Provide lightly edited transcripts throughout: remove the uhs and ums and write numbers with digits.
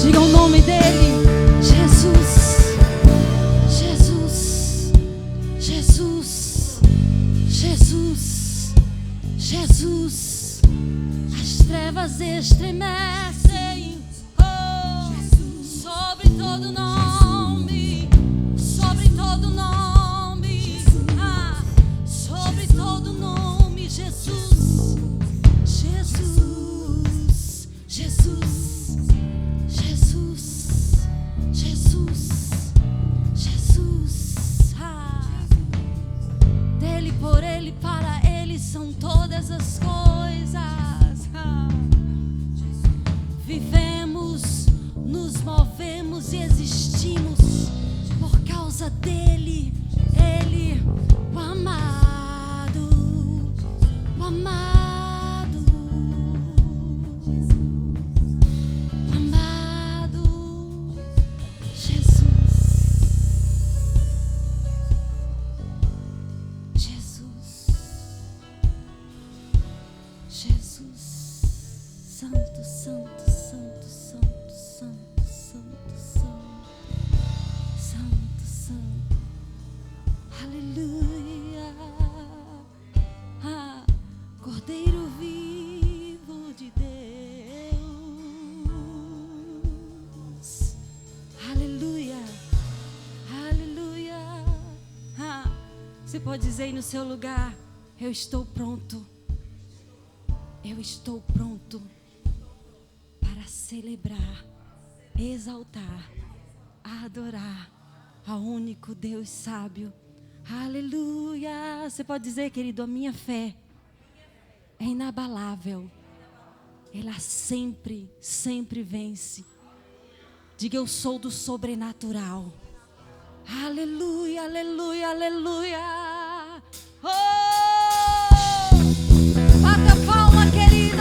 Diga o nome dele. Jesus, Jesus, Jesus, Jesus, Jesus. As trevas estremecem, oh, sobre todo nome, sobre todo nome, sobre todo nome. Jesus, Jesus, Jesus, Jesus, Jesus, Jesus. Dele, por ele, para ele são todas as coisas. Vivemos, nos movemos e existimos por causa dele. Ele, o amado, o amado, o amado, Jesus, Jesus, Jesus, Santo, Santo, Santo, Santo, Santo, Santo, Santo, Santo, Santo, aleluia, Cordeiro vivo de Deus, aleluia, aleluia. Você pode dizer aí no seu lugar: eu estou pronto, eu estou pronto para celebrar, exaltar, adorar ao único Deus sábio. Aleluia. Você pode dizer, querido, a minha fé é inabalável. Ela sempre, sempre vence. Diga: eu sou do sobrenatural. Aleluia, aleluia, aleluia. Oh! Bata palma, querido.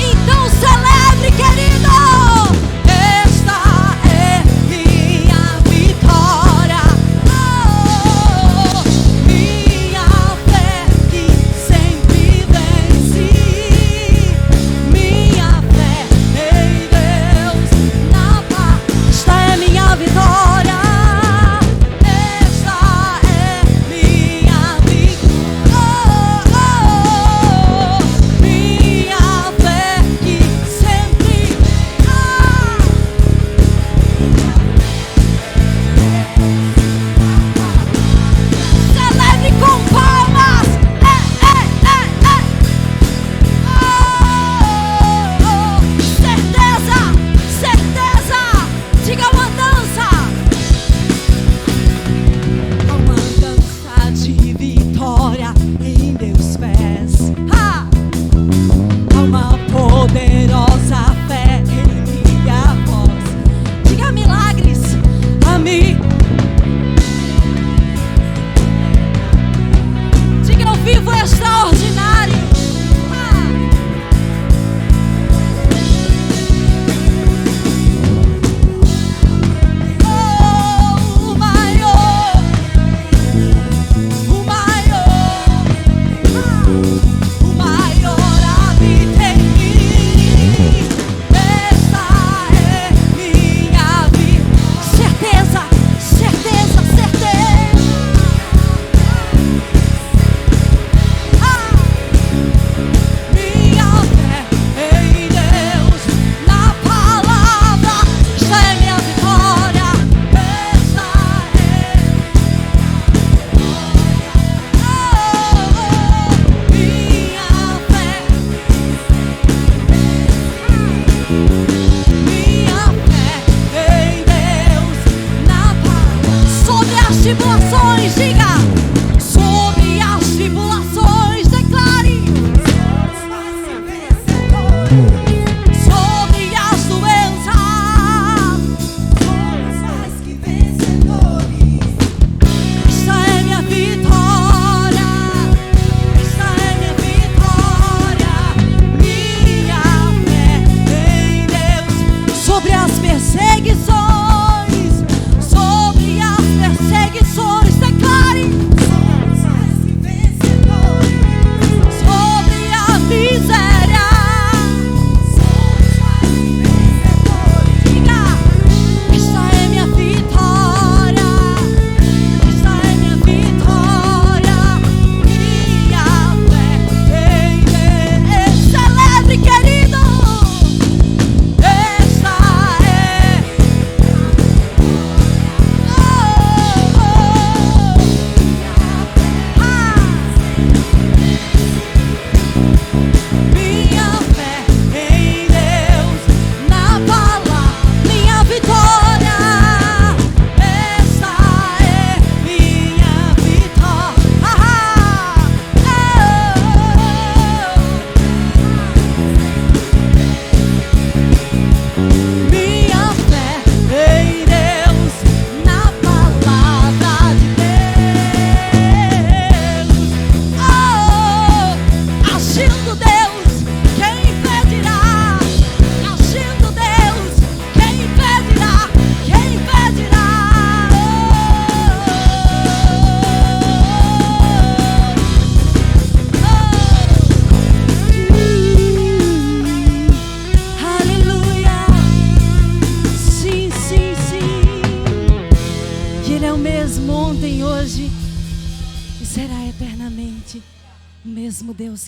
Então celebre, querido!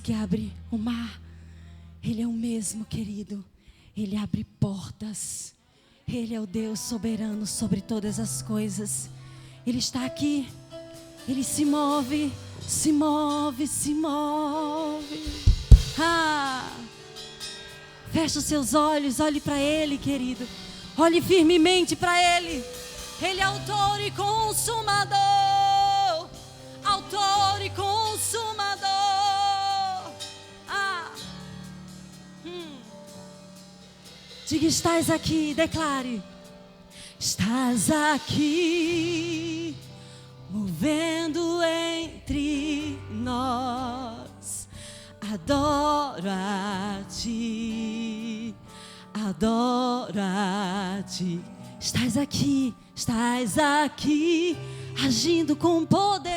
que abre o mar. Ele é o mesmo, querido. Ele abre portas. Ele é o Deus soberano sobre todas as coisas. Ele está aqui. Ele se move, se move, se move. Feche os seus olhos, olhe para Ele, querido. Olhe firmemente para Ele. Ele é autor e consumador. Autor e consumador. Diga, estás aqui, declare. Estás aqui, movendo entre nós. Adoro a Ti, adoro a Ti. Estás aqui, agindo com poder.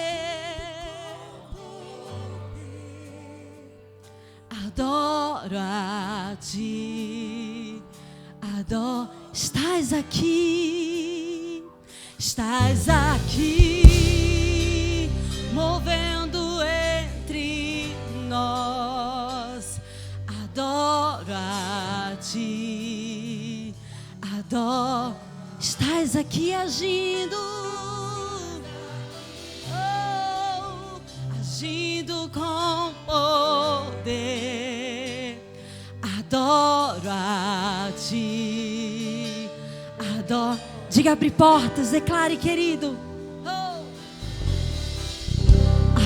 Adoro a Ti, adoro. Estás aqui, movendo entre nós. Adoro a Ti, adoro. Estás aqui agindo, agindo com poder. Adoro a Ti, adoro. Diga, abre portas, declare, querido.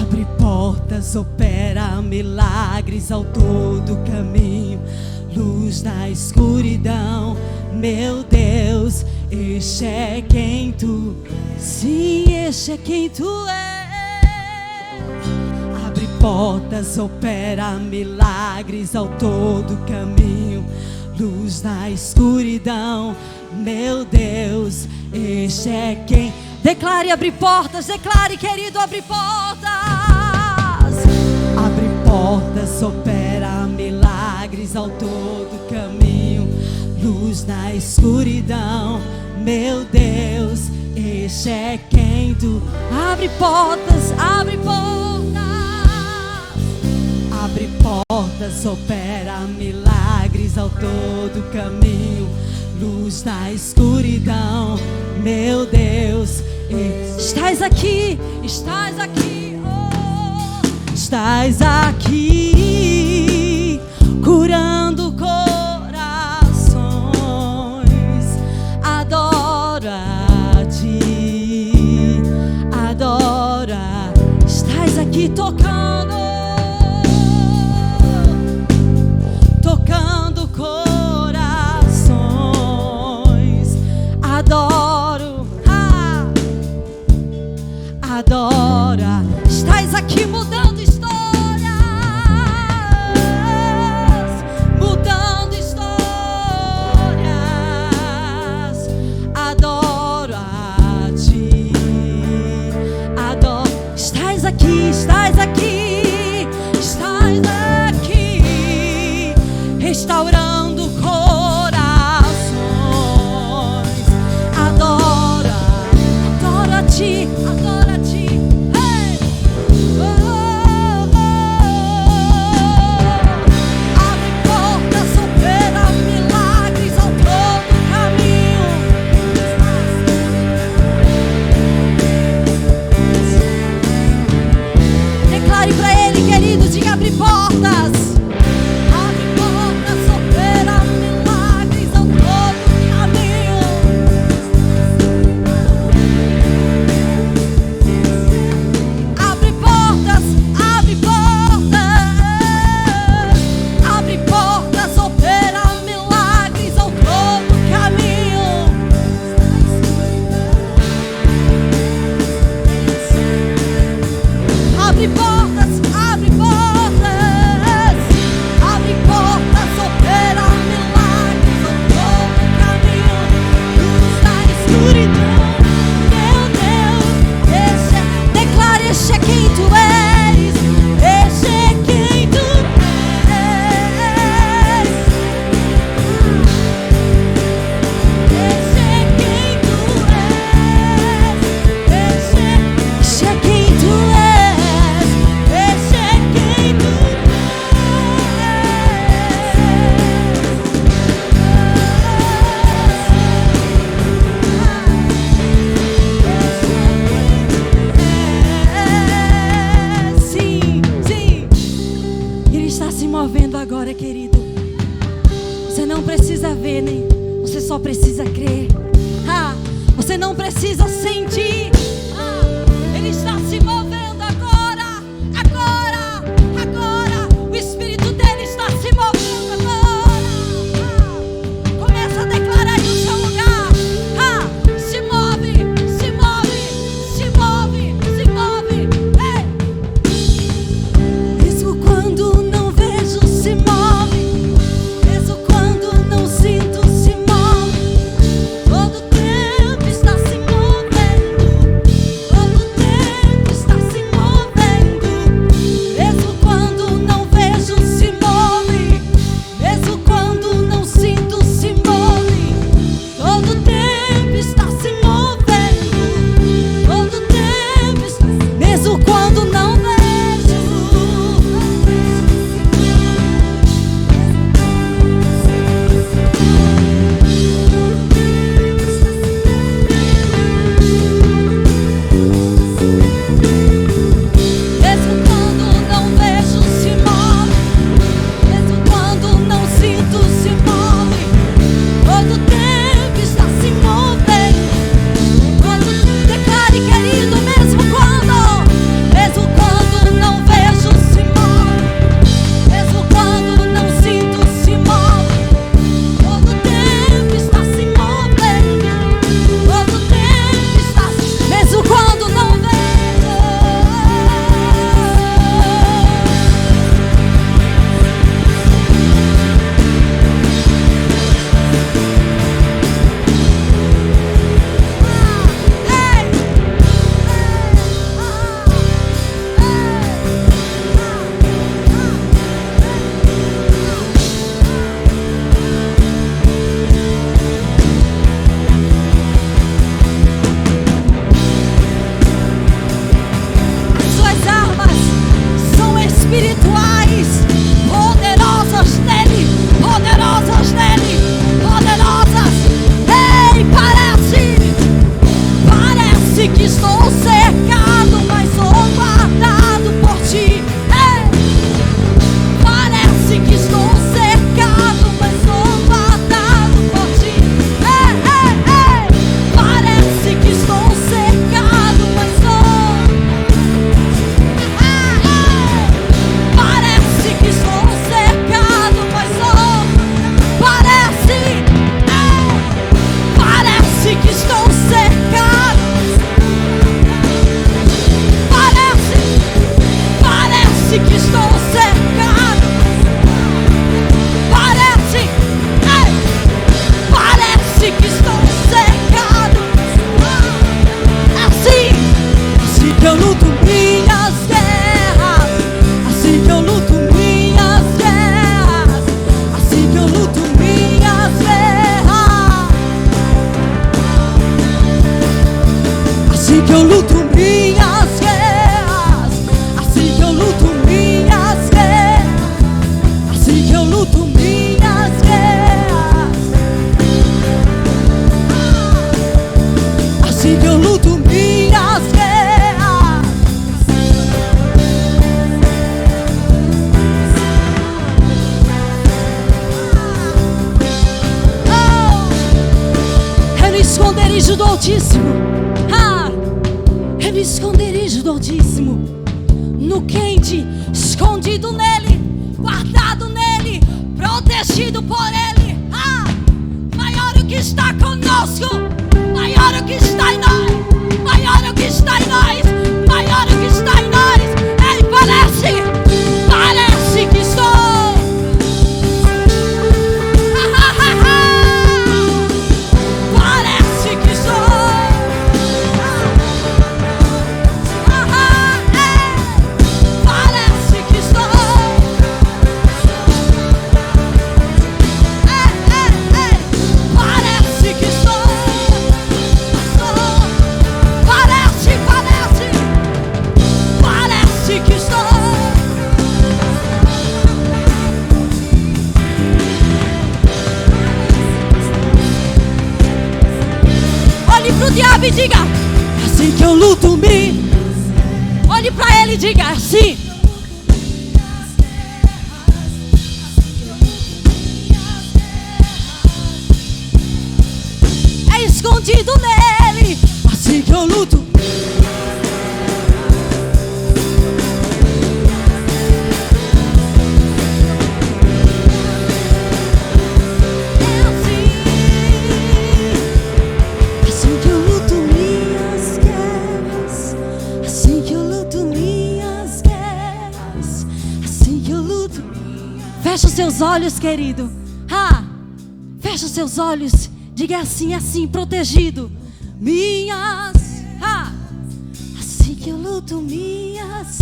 Abre portas, opera milagres ao todo caminho. Luz na escuridão, meu Deus, este é quem Tu, sim, este é quem Tu és. Abre portas, opera milagres ao todo caminho. Luz na escuridão, meu Deus, este é quem. Declare, abre portas, declare, querido, abre portas. Abre portas, opera milagres ao todo caminho. Luz na escuridão, meu Deus, este é quem Tu. Abre portas, abre portas. Abre portas, opera milagres ao todo caminho. Luz na escuridão, meu Deus, estás aqui, oh, estás aqui, curando corações. Adoro a Ti, adoro. Estás aqui tocando corações. Adoro, adora. Estás aqui mudando histórias. movendo agora, querido. Você não precisa ver, nem. Você só precisa crer. Você não precisa sentir. Ele está se movendo agora. Agora. Agora. O Espírito dele está se movendo agora. Começa a declarar aí no seu lugar. Se move. Se move. Se move. Se move. Ei. Mesmo quando não vejo, se move. Mesmo quando não sinto, se move. Todo tempo está se movendo. Todo tempo está se movendo. Mesmo quando não vejo, se move. Mesmo quando não sinto, se move. Todo tempo está se movendo. Todo tempo está... Mesmo quando não vejo. Mesmo quando não vejo, se move. Mesmo quando não sinto, se move. Todo tempo está se movendo. Quando declare, querido, mesmo quando não vejo, se move. Mesmo quando não sinto, se move. Todo tempo está se movendo. Todo tempo está se... Mesmo quando não vejo. Suas armas são espirituais, poderosas nele, poderosas nele, poderosas. Ei, parece que estou cercado, mas sou guardado por ti. Ei, parece que estou cercado, mas sou guardado por ti. Ei, ei, ei, parece que estou cercado, mas sou... Parece que estou cercado, mas sou... Parece que estou cercado. Parece que estou cercado. Parece que estou cercado. Assim que eu luto minhas guerras. Assim que eu luto minhas guerras. Assim que eu luto minhas guerras. Assim que eu luto minhas guerras. Assim que eu luto minhas guerras. Assim que eu luto minhas guerras. Assim que eu luto minhas guerras. É no esconderijo do Altíssimo. É no esconderijo do Altíssimo. No quente, escondido nele, guardado nele, protegido por ele. Maior o que está conosco, maior o que está em nós, maior o que está em nós, maior o que está em nós. Ei, parece que estou. Parece que estou. Parece que estou. Parece que estou. Parece que estou. Olhe pro diabo e diga: assim que eu luto me. Olhe pra ele e diga assim: escondido nele. Assim que eu luto. Fecha os seus olhos, querido. Fecha os seus olhos. Diga assim, assim, protegido. Minhas. Assim que eu luto, minhas.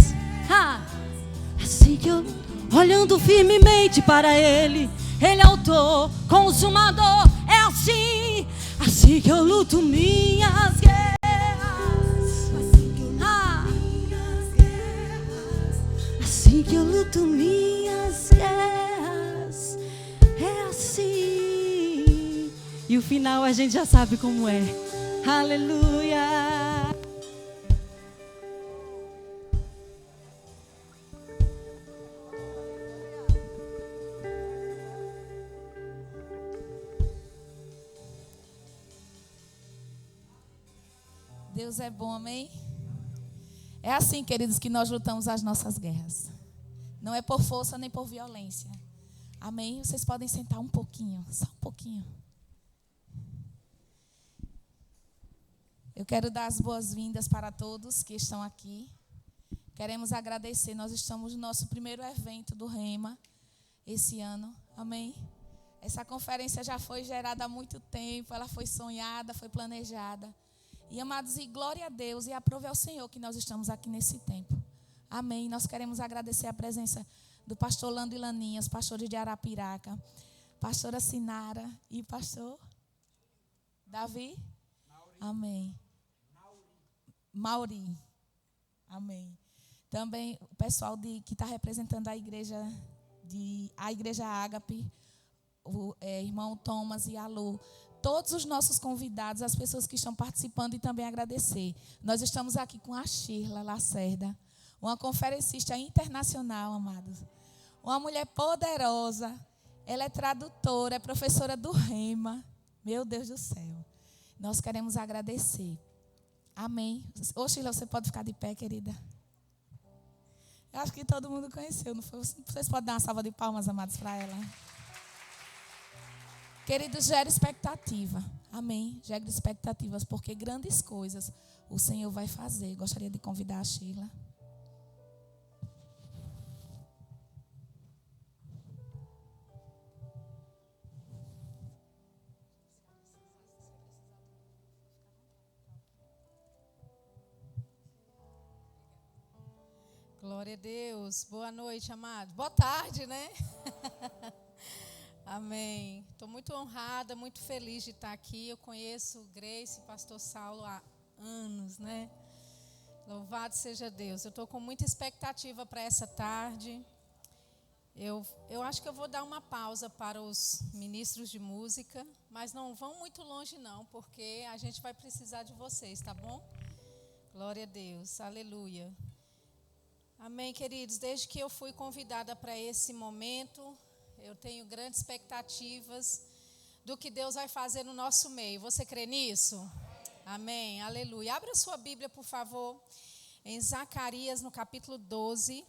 Assim que eu luto. Olhando firmemente para Ele. Ele é autor, consumador. É assim. Assim que eu luto, minhas guerras. Assim que eu luto, minhas guerras. É assim. E o final a gente já sabe como é. Aleluia. Deus é bom, amém? É assim, queridos, que nós lutamos as nossas guerras. Não é por força nem por violência. Amém? Vocês podem sentar um pouquinho, só um pouquinho. Eu quero dar as boas-vindas para todos que estão aqui. Queremos agradecer. Nós estamos no nosso primeiro evento do Rema esse ano. Amém? Essa conferência já foi gerada há muito tempo. Ela foi sonhada, foi planejada. E, amados, e glória a Deus e aprove ao Senhor que nós estamos aqui nesse tempo. Amém. Nós queremos agradecer a presença do pastor Lando e Laninha, os pastores de Arapiraca, pastora Sinara e pastor Davi. Amém. Mauri. Amém. Também o pessoal que está representando a igreja Ágape, o irmão Thomas e a Lu. Todos os nossos convidados, as pessoas que estão participando e também agradecer. Nós estamos aqui com a Shirla Lacerda, uma conferencista internacional, amados. Uma mulher poderosa. Ela é tradutora, é professora do Rema. Meu Deus do céu. Nós queremos agradecer. Amém. Ô, Shirla, você pode ficar de pé, querida? Eu acho que todo mundo conheceu, não foi? Vocês podem dar uma salva de palmas, amados, para ela. Queridos, gera expectativa. Amém. Gera expectativas, porque grandes coisas o Senhor vai fazer. Gostaria de convidar a Sheila. Glória a Deus. Boa noite, amados. Boa tarde, né? Amém. Estou muito honrada, muito feliz de estar aqui. Eu conheço Grace e pastor Saulo há anos, né? Louvado seja Deus. Eu estou com muita expectativa para essa tarde. Eu acho que eu vou dar uma pausa para os ministros de música, mas não vão muito longe não, porque a gente vai precisar de vocês, tá bom? Glória a Deus. Aleluia. Amém, queridos. Desde que eu fui convidada para esse momento, eu tenho grandes expectativas do que Deus vai fazer no nosso meio. Você crê nisso? Amém, aleluia. Abra sua Bíblia, por favor, em Zacarias, no capítulo 12.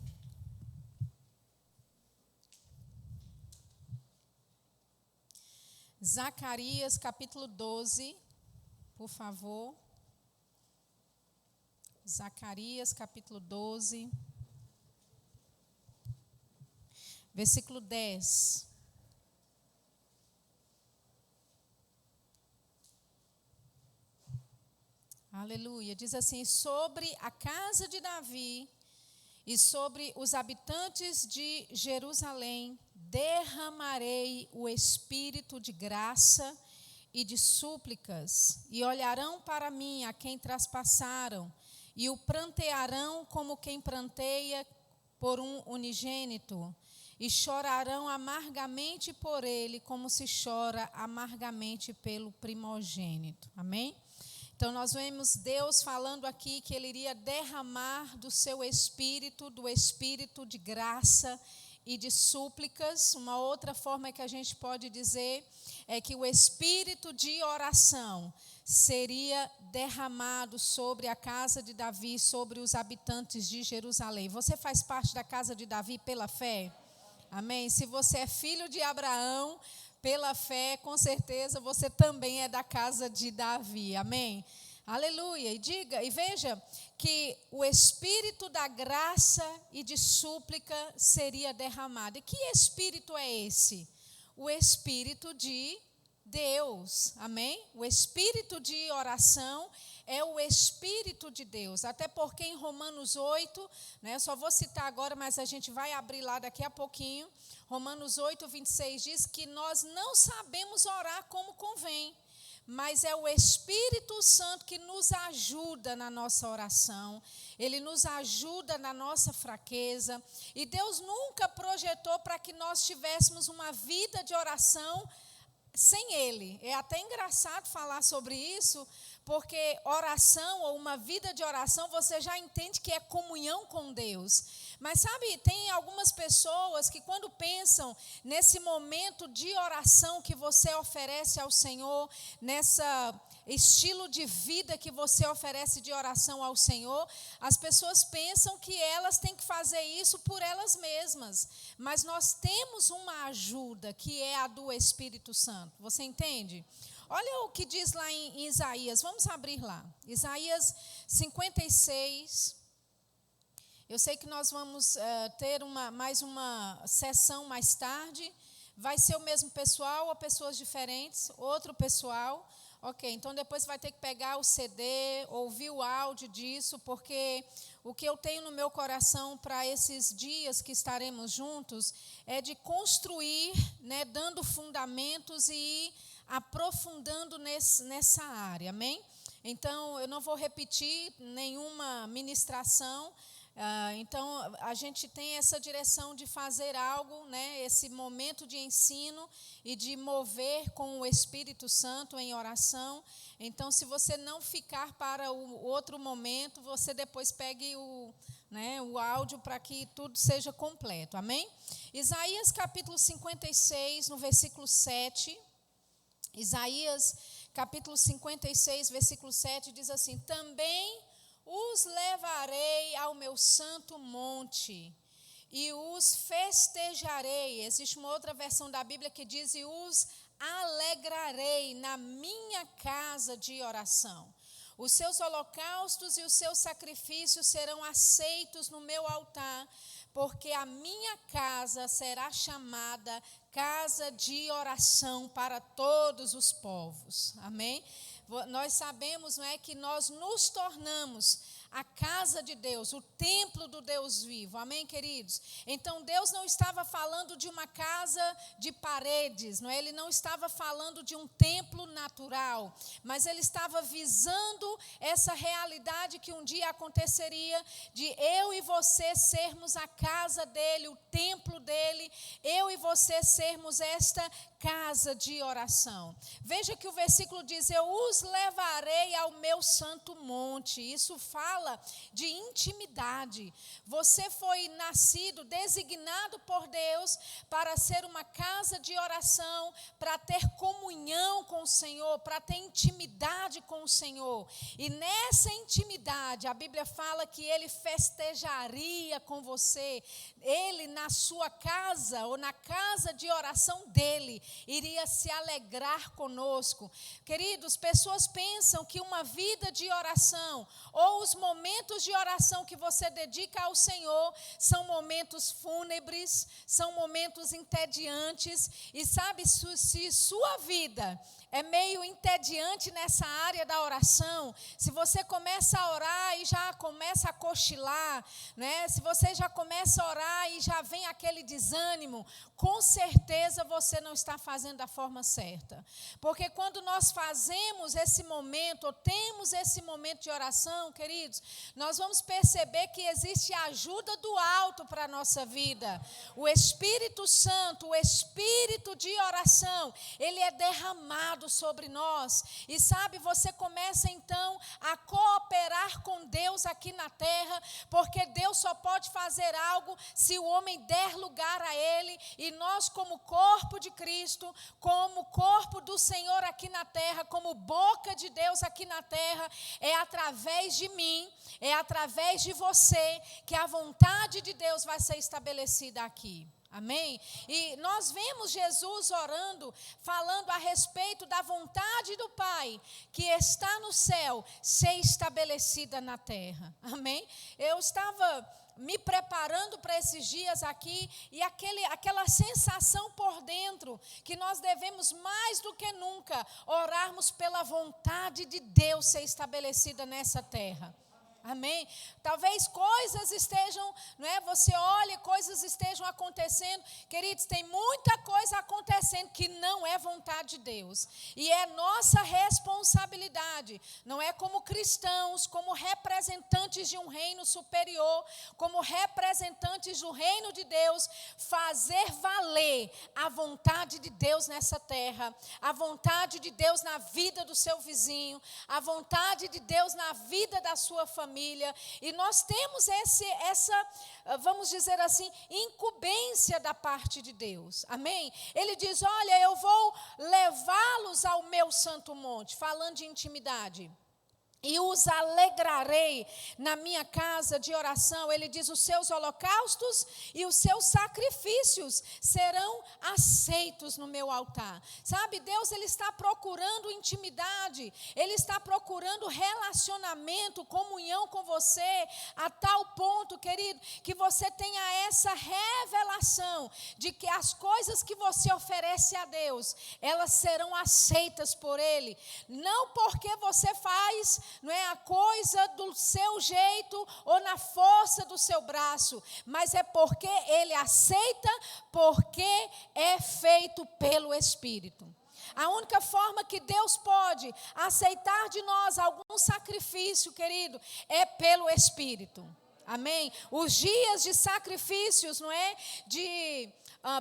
Zacarias, capítulo 12, por favor. Zacarias, capítulo 12. Versículo 10. Aleluia. Diz assim: sobre a casa de Davi e sobre os habitantes de Jerusalém derramarei o espírito de graça e de súplicas, e olharão para mim a quem traspassaram, e o prantearão como quem pranteia por um unigênito, e chorarão amargamente por ele, como se chora amargamente pelo primogênito. Amém? Então, nós vemos Deus falando aqui que Ele iria derramar do seu espírito, do espírito de graça e de súplicas. Uma outra forma que a gente pode dizer é que o espírito de oração seria derramado sobre a casa de Davi, sobre os habitantes de Jerusalém. Você faz parte da casa de Davi pela fé? Amém? Se você é filho de Abraão, pela fé, com certeza você também é da casa de Davi. Amém? Aleluia. E veja que o espírito da graça e de súplica seria derramado. E que espírito é esse? O espírito de Deus, amém? O espírito de oração é o espírito de Deus, até porque em Romanos 8, né, só vou citar agora, mas a gente vai abrir lá daqui a pouquinho, Romanos 8, 26 diz que nós não sabemos orar como convém, mas é o Espírito Santo que nos ajuda na nossa oração, ele nos ajuda na nossa fraqueza, e Deus nunca projetou para que nós tivéssemos uma vida de oração sem Ele. É até engraçado falar sobre isso, porque oração ou uma vida de oração, você já entende que é comunhão com Deus. Mas sabe, tem algumas pessoas que quando pensam nesse momento de oração que você oferece ao Senhor, nessa estilo de vida que você oferece de oração ao Senhor, as pessoas pensam que elas têm que fazer isso por elas mesmas. Mas nós temos uma ajuda que é a do Espírito Santo. Você entende? Olha o que diz lá em Isaías. Vamos abrir lá. Isaías 56. Eu sei que nós vamos ter mais uma sessão mais tarde. Vai ser o mesmo pessoal ou pessoas diferentes? Outro pessoal. Ok, então depois vai ter que pegar o CD, ouvir o áudio disso, porque o que eu tenho no meu coração para esses dias que estaremos juntos é de construir, né, dando fundamentos e ir aprofundando nessa área, amém? Então, eu não vou repetir nenhuma ministração. Então, a gente tem essa direção de fazer algo, né, esse momento de ensino e de mover com o Espírito Santo em oração. Então, se você não ficar para o outro momento, você depois pegue o áudio para que tudo seja completo, amém? Isaías capítulo 56, no versículo 7, Isaías capítulo 56, versículo 7, diz assim: também os levarei ao meu santo monte e os festejarei. Existe uma outra versão da Bíblia que diz: e os alegrarei na minha casa de oração. Os seus holocaustos e os seus sacrifícios serão aceitos no meu altar, porque a minha casa será chamada casa de oração para todos os povos. Amém? Nós sabemos, não é, que nós nos tornamos a casa de Deus, o templo do Deus vivo, amém, queridos? Então, Deus não estava falando de uma casa de paredes, não é? Ele não estava falando de um templo natural, mas Ele estava visando essa realidade que um dia aconteceria, de eu e você sermos a casa dEle, o templo dEle, eu e você sermos esta casa de oração. Veja que o versículo diz: eu os levarei ao meu santo monte. Isso fala de intimidade. Você foi nascido, designado por Deus para ser uma casa de oração, para ter comunhão com o Senhor, para ter intimidade com o Senhor. E nessa intimidade, a Bíblia fala que Ele festejaria com você. Ele na sua casa, ou na casa de oração dEle, iria se alegrar conosco. Queridos, pessoas pensam que uma vida de oração, ou os momentos de oração que você dedica ao Senhor, são momentos fúnebres, são momentos entediantes. E sabe, se sua vida é meio entediante nessa área da oração, se você começa a orar e já começa a cochilar, né? Se você já começa a orar e já vem aquele desânimo, com certeza você não está fazendo da forma certa. Porque quando nós fazemos esse momento, ou temos esse momento de oração, queridos, nós vamos perceber que existe a ajuda do alto para a nossa vida. O Espírito Santo, o Espírito de oração, ele é derramado derramado sobre nós. E sabe, você começa então a cooperar com Deus aqui na terra, porque Deus só pode fazer algo se o homem der lugar a Ele. E nós, como corpo de Cristo, como corpo do Senhor aqui na terra, como boca de Deus aqui na terra, é através de mim, é através de você que a vontade de Deus vai ser estabelecida aqui. Amém? E nós vemos Jesus orando, falando a respeito da vontade do Pai, que está no céu, ser estabelecida na terra. Amém? Eu estava me preparando para esses dias aqui, e aquela sensação por dentro, que nós devemos mais do que nunca orarmos pela vontade de Deus ser estabelecida nessa terra. Amém? Talvez coisas estejam, não é? Você olha, coisas estejam acontecendo. Queridos, tem muita coisa acontecendo que não é vontade de Deus. E é nossa responsabilidade, não é, como cristãos, como representantes de um reino superior, como representantes do reino de Deus, fazer valer a vontade de Deus nessa terra, a vontade de Deus na vida do seu vizinho, a vontade de Deus na vida da sua família. E nós temos essa, vamos dizer assim, incumbência da parte de Deus. Amém? Ele diz, olha, eu vou levá-los ao meu santo monte, falando de intimidade. E os alegrarei na minha casa de oração. Ele diz, os seus holocaustos e os seus sacrifícios serão aceitos no meu altar. Sabe, Deus, Ele está procurando intimidade. Ele está procurando relacionamento, comunhão com você, a tal ponto, querido, que você tenha essa revelação de que as coisas que você oferece a Deus, elas serão aceitas por Ele. Não porque você faz, não é, a coisa do seu jeito ou na força do seu braço, mas é porque Ele aceita, porque é feito pelo Espírito. A única forma que Deus pode aceitar de nós algum sacrifício, querido, é pelo Espírito. Amém? Os dias de sacrifícios, não é, de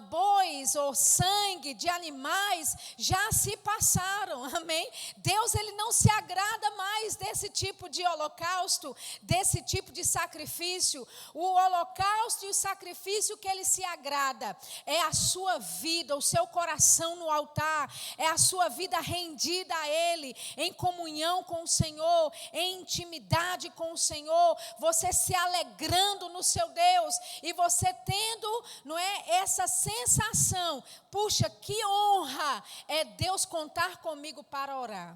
bois ou sangue de animais já se passaram. Amém? Deus, Ele não se agrada mais desse tipo de holocausto, desse tipo de sacrifício. O holocausto e o sacrifício que Ele se agrada é a sua vida, o seu coração no altar, é a sua vida rendida a Ele, em comunhão com o Senhor, em intimidade com o Senhor, você se alegrando no seu Deus, e você tendo, não é, essa sensação, puxa, que honra é Deus contar comigo para orar.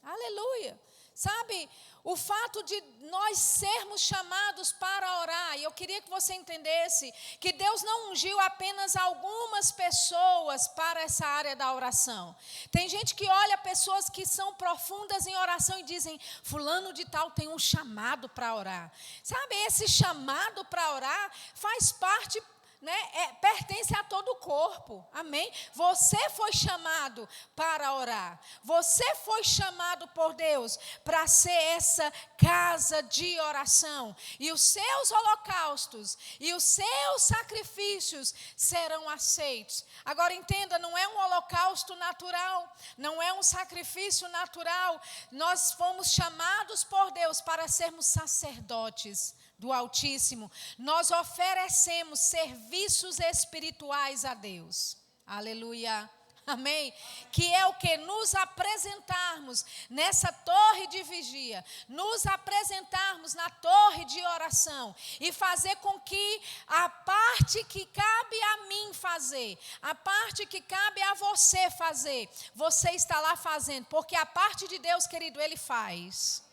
Aleluia. Sabe, o fato de nós sermos chamados para orar, e eu queria que você entendesse que Deus não ungiu apenas algumas pessoas para essa área da oração. Tem gente que olha pessoas que são profundas em oração e dizem, fulano de tal tem um chamado para orar. Sabe, esse chamado para orar faz parte, né, pertence a todo o corpo. Amém? Você foi chamado para orar. Você foi chamado por Deus para ser essa casa de oração. E os seus holocaustos e os seus sacrifícios serão aceitos. Agora entenda, não é um holocausto natural, não é um sacrifício natural. Nós fomos chamados por Deus para sermos sacerdotes do Altíssimo. Nós oferecemos serviços espirituais a Deus. Aleluia. Amém? Que é o que? Nos apresentarmos nessa torre de vigia, nos apresentarmos na torre de oração e fazer com que a parte que cabe a mim fazer, a parte que cabe a você fazer, você está lá fazendo, porque a parte de Deus, querido, Ele faz.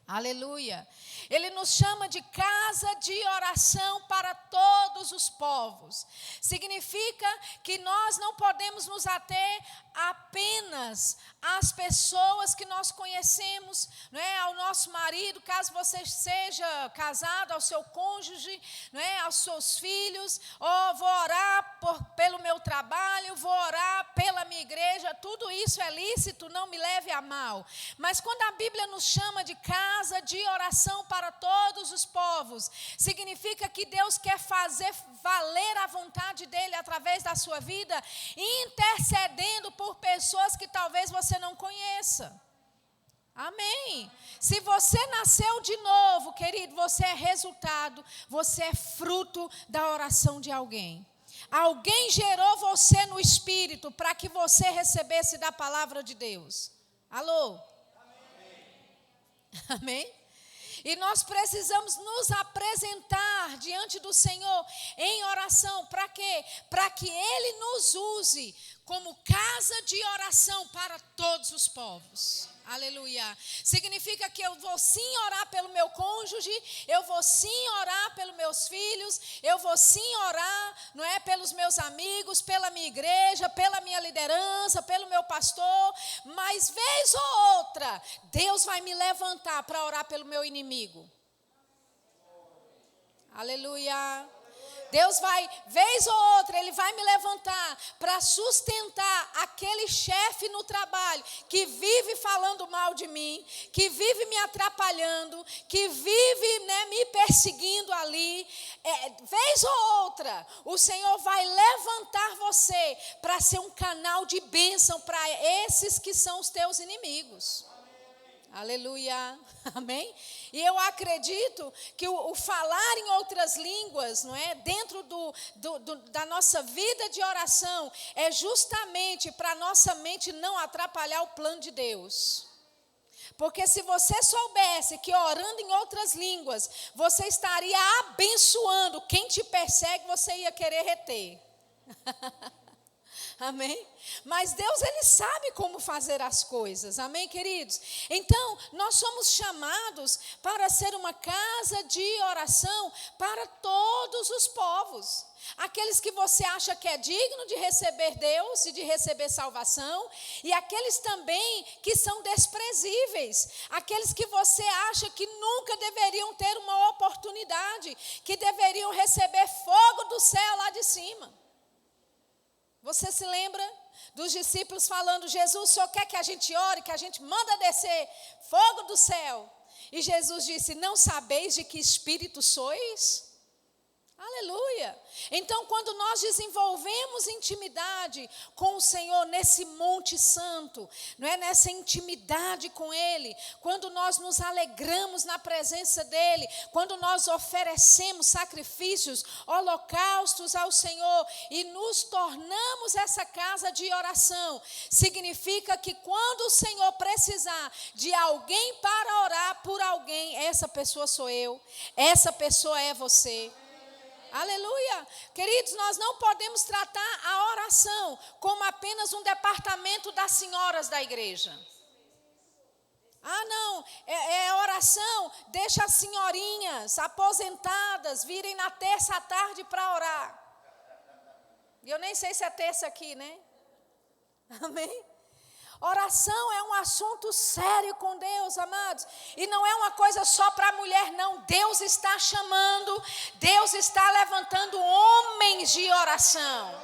Aleluia. Ele nos chama de casa de oração para todos os povos. Significa que nós não podemos nos ater apenas às pessoas que nós conhecemos, não é? Ao nosso marido, caso você seja casado, ao seu cônjuge, não é? Aos seus filhos. Vou orar pelo meu trabalho, vou orar pela minha igreja, tudo isso é lícito, não me leve a mal. Mas quando a Bíblia nos chama de casa de oração para todos os povos, significa que Deus quer fazer valer a vontade dele através da sua vida, intercedendo por pessoas que talvez você não conheça. Amém. Se você nasceu de novo, querido, você é resultado, você é fruto da oração de alguém. Alguém gerou você no Espírito para que você recebesse da palavra de Deus. Alô? Amém? Amém? E nós precisamos nos apresentar diante do Senhor em oração. Para quê? Para que Ele nos use como casa de oração para todos os povos. Aleluia. Significa que eu vou sim orar pelo meu cônjuge, eu vou sim orar pelos meus filhos, eu vou sim orar, não é, pelos meus amigos, pela minha igreja, pela minha liderança, pelo meu pastor, mas vez ou outra, Deus vai me levantar para orar pelo meu inimigo. Aleluia. Deus vai, vez ou outra, Ele vai me levantar para sustentar aquele chefe no trabalho que vive falando mal de mim, que vive me atrapalhando, que vive, né, me perseguindo ali. Vez ou outra, o Senhor vai levantar você para ser um canal de bênção para esses que são os teus inimigos. Aleluia, amém? E eu acredito que o falar em outras línguas, não é, dentro da nossa vida de oração, é justamente para a nossa mente não atrapalhar o plano de Deus. Porque se você soubesse que orando em outras línguas, você estaria abençoando quem te persegue, você ia querer reter. Amém? Mas Deus, Ele sabe como fazer as coisas. Amém, queridos? Então, nós somos chamados para ser uma casa de oração para todos os povos. Aqueles que você acha que é digno de receber Deus e de receber salvação, e aqueles também que são desprezíveis, aqueles que você acha que nunca deveriam ter uma oportunidade, que deveriam receber fogo do céu lá de cima. Você se lembra dos discípulos falando: Jesus, o Senhor quer que a gente ore, que a gente manda descer fogo do céu? E Jesus disse: não sabeis de que espírito sois? Aleluia. Então, quando nós desenvolvemos intimidade com o Senhor nesse monte santo, não é, nessa intimidade com Ele, quando nós nos alegramos na presença dEle, quando nós oferecemos sacrifícios, holocaustos ao Senhor e nos tornamos essa casa de oração, significa que quando o Senhor precisar de alguém para orar por alguém, essa pessoa sou eu, essa pessoa é você. Aleluia. Queridos, nós não podemos tratar a oração como apenas um departamento das senhoras da igreja. Ah, não, oração, deixa as senhorinhas aposentadas virem na terça à tarde para orar. E eu nem sei se é terça aqui, né? Amém? Oração é um assunto sério com Deus, amados. E não é uma coisa só para a mulher, não. Deus está chamando, Deus está levantando homens de oração.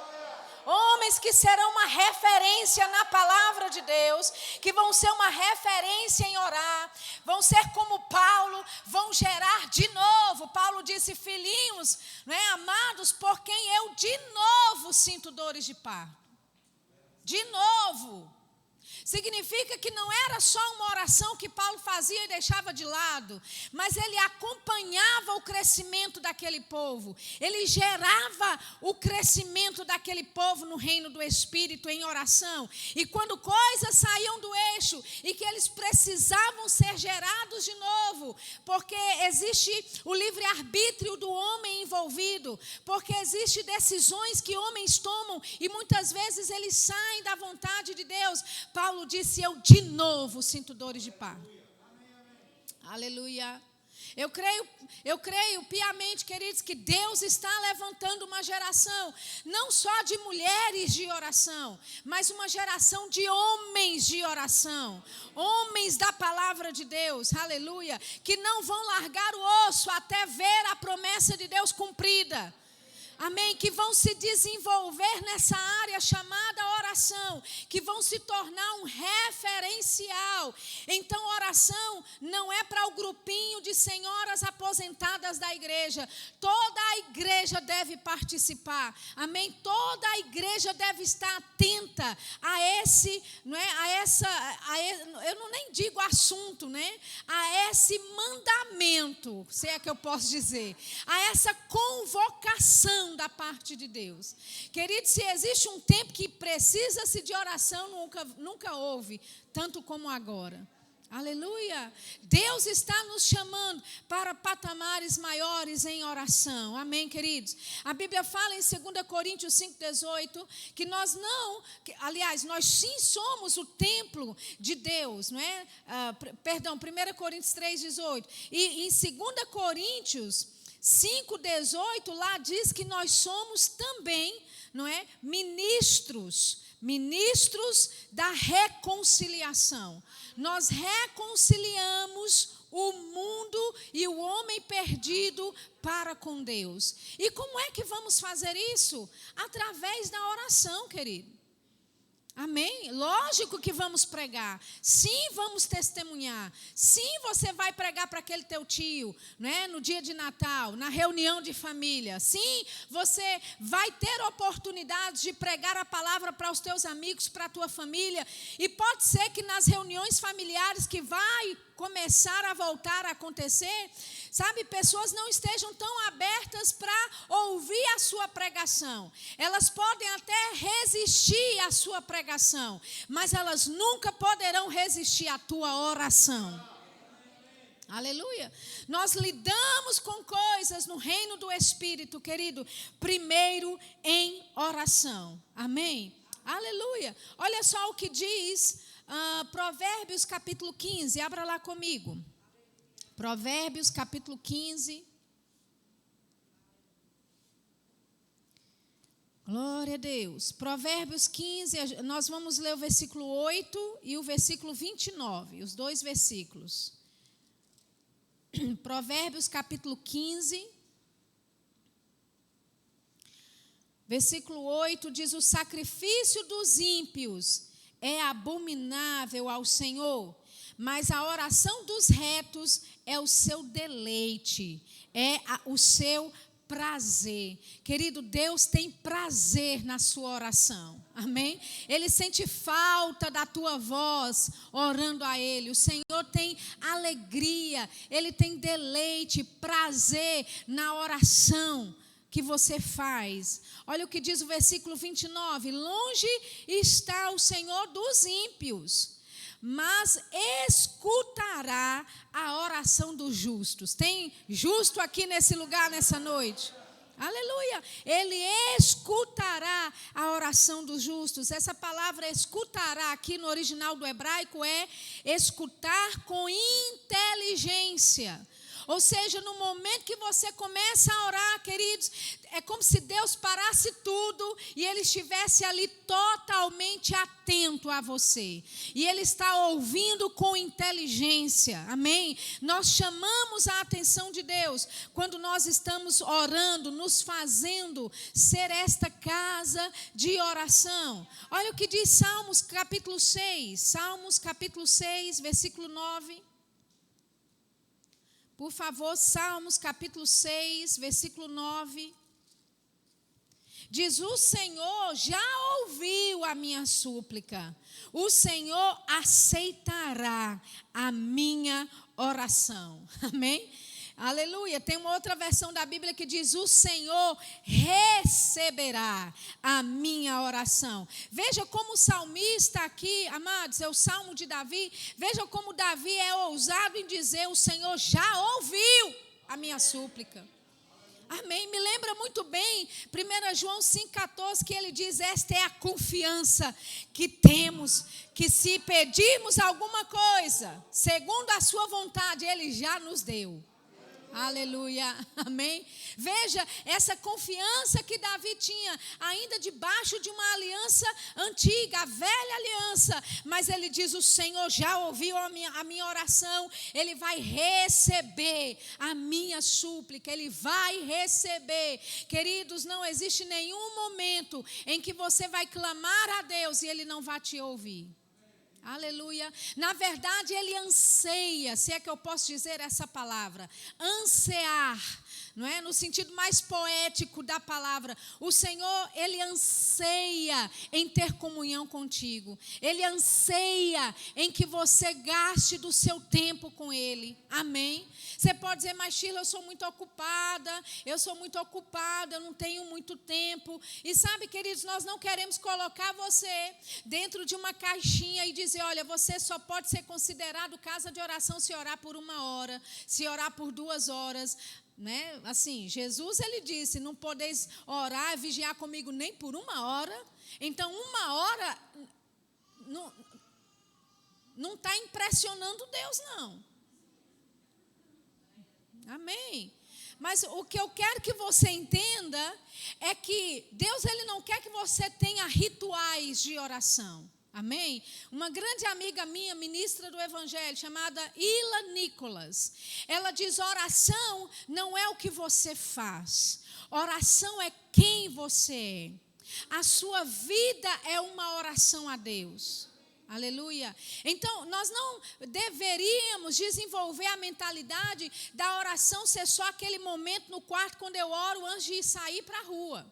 Homens que serão uma referência na palavra de Deus, que vão ser uma referência em orar, vão ser como Paulo, vão gerar de novo. Paulo disse: filhinhos, não é, amados, por quem eu de novo sinto dores de parto. De novo. Significa que não era só uma oração que Paulo fazia e deixava de lado, mas ele acompanhava o crescimento daquele povo. Ele gerava o crescimento daquele povo no reino do Espírito em oração. E quando coisas saíam do eixo e que eles precisavam ser gerados de novo, porque existe o livre-arbítrio do homem envolvido, porque existem decisões que homens tomam e muitas vezes eles saem da vontade de Deus. Paulo disse: eu de novo sinto dores de parto. Aleluia. Eu creio piamente, queridos, que Deus está levantando uma geração, não só de mulheres de oração, mas uma geração de homens de oração, homens da palavra de Deus, aleluia, que não vão largar o osso até ver a promessa de Deus cumprida. Amém? Que vão se desenvolver nessa área chamada oração, que vão se tornar um referencial. Então, oração não é para o grupinho de senhoras aposentadas da igreja. Toda a igreja deve participar. Amém? Toda a igreja deve estar atenta a esse, não é? Eu não nem digo assunto, né? A esse mandamento, se é que eu posso dizer, a essa convocação da parte de Deus. Querido, se existe um tempo que precisa-se de oração, nunca houve, tanto como agora. Aleluia. Deus está nos chamando para patamares maiores em oração. Amém, queridos? A Bíblia fala em 2 Coríntios 5,18 que nós nós sim somos o templo de Deus, não é? 1 Coríntios 3,18. E em 2 Coríntios 5,18, lá diz que nós somos também, não é? Ministros da reconciliação. Nós reconciliamos o mundo e o homem perdido para com Deus. E como é que vamos fazer isso? Através da oração, querido. Amém? Lógico que vamos pregar. Sim, vamos testemunhar. Sim, você vai pregar para aquele teu tio, né? No dia de Natal, na reunião de família. Sim, você vai ter oportunidade de pregar a palavra para os teus amigos, para a tua família. E pode ser que nas reuniões familiares que vai começar a voltar a acontecer, sabe, pessoas não estejam tão abertas para ouvir a sua pregação. Elas podem até resistir à sua pregação, mas elas nunca poderão resistir à tua oração. Aleluia. Nós lidamos com coisas no reino do Espírito, querido, primeiro em oração. Amém? Aleluia. Olha só o que diz Provérbios capítulo 15, abra lá comigo. Provérbios capítulo 15. Glória a Deus. Provérbios 15, nós vamos ler o versículo 8 e o versículo 29, os dois versículos. Provérbios capítulo 15, versículo 8 diz: o sacrifício dos ímpios é abominável ao Senhor, mas a oração dos retos é o seu deleite, o seu prazer. Querido, Deus tem prazer na sua oração. Amém? Ele sente falta da tua voz orando a Ele. O Senhor tem alegria, Ele tem deleite, prazer na oração que você faz. Olha o que diz o versículo 29. Longe está o Senhor dos ímpios, mas escutará a oração dos justos. Tem justo aqui nesse lugar, nessa noite? Aleluia. Ele escutará a oração dos justos. Essa palavra escutará aqui no original do hebraico é escutar com inteligência. Ou seja, no momento que você começa a orar, queridos, é como se Deus parasse tudo e Ele estivesse ali totalmente atento a você. E Ele está ouvindo com inteligência. Amém? Nós chamamos a atenção de Deus quando nós estamos orando, nos fazendo ser esta casa de oração. Olha o que diz Salmos capítulo 6. Salmos capítulo 6, versículo 9. Por favor, Salmos capítulo 6, versículo 9. Diz: o Senhor já ouviu a minha súplica. O Senhor aceitará a minha oração. Amém? Aleluia. Tem uma outra versão da Bíblia que diz: o Senhor receberá a minha oração. Veja como o salmista aqui, amados, é o Salmo de Davi. Veja como Davi é ousado em dizer: o Senhor já ouviu a minha súplica. Amém. Me lembra muito bem 1 João 5,14, que ele diz: esta é a confiança que temos, que se pedirmos alguma coisa segundo a sua vontade, Ele já nos deu. Aleluia, amém? Veja essa confiança que Davi tinha, ainda debaixo de uma aliança antiga, a velha aliança. Mas ele diz, o Senhor já ouviu a minha oração, Ele vai receber a minha súplica, Ele vai receber. Queridos, não existe nenhum momento em que você vai clamar a Deus e Ele não vai te ouvir. Aleluia. Na verdade, ele anseia, se é que eu posso dizer essa palavra, ansiar, não é? No sentido mais poético da palavra. O Senhor, Ele anseia em ter comunhão contigo. Ele anseia em que você gaste do seu tempo com Ele. Amém? Você pode dizer, mas Sheila, eu sou muito ocupada, eu não tenho muito tempo. E sabe, queridos, nós não queremos colocar você dentro de uma caixinha e dizer, olha, você só pode ser considerado casa de oração se orar por 1 hora, se orar por 2 horas. Né? Assim, Jesus, ele disse, não podeis orar e vigiar comigo nem por 1 hora. Então 1 hora não está impressionando Deus, não. Amém? Mas o que eu quero que você entenda é que Deus, ele não quer que você tenha rituais de oração. Amém? Uma grande amiga minha, ministra do Evangelho, chamada Ila Nicolas, ela diz, oração não é o que você faz, oração é quem você é. A sua vida é uma oração a Deus. Aleluia. Então, nós não deveríamos desenvolver a mentalidade da oração ser só aquele momento no quarto quando eu oro antes de sair para a rua.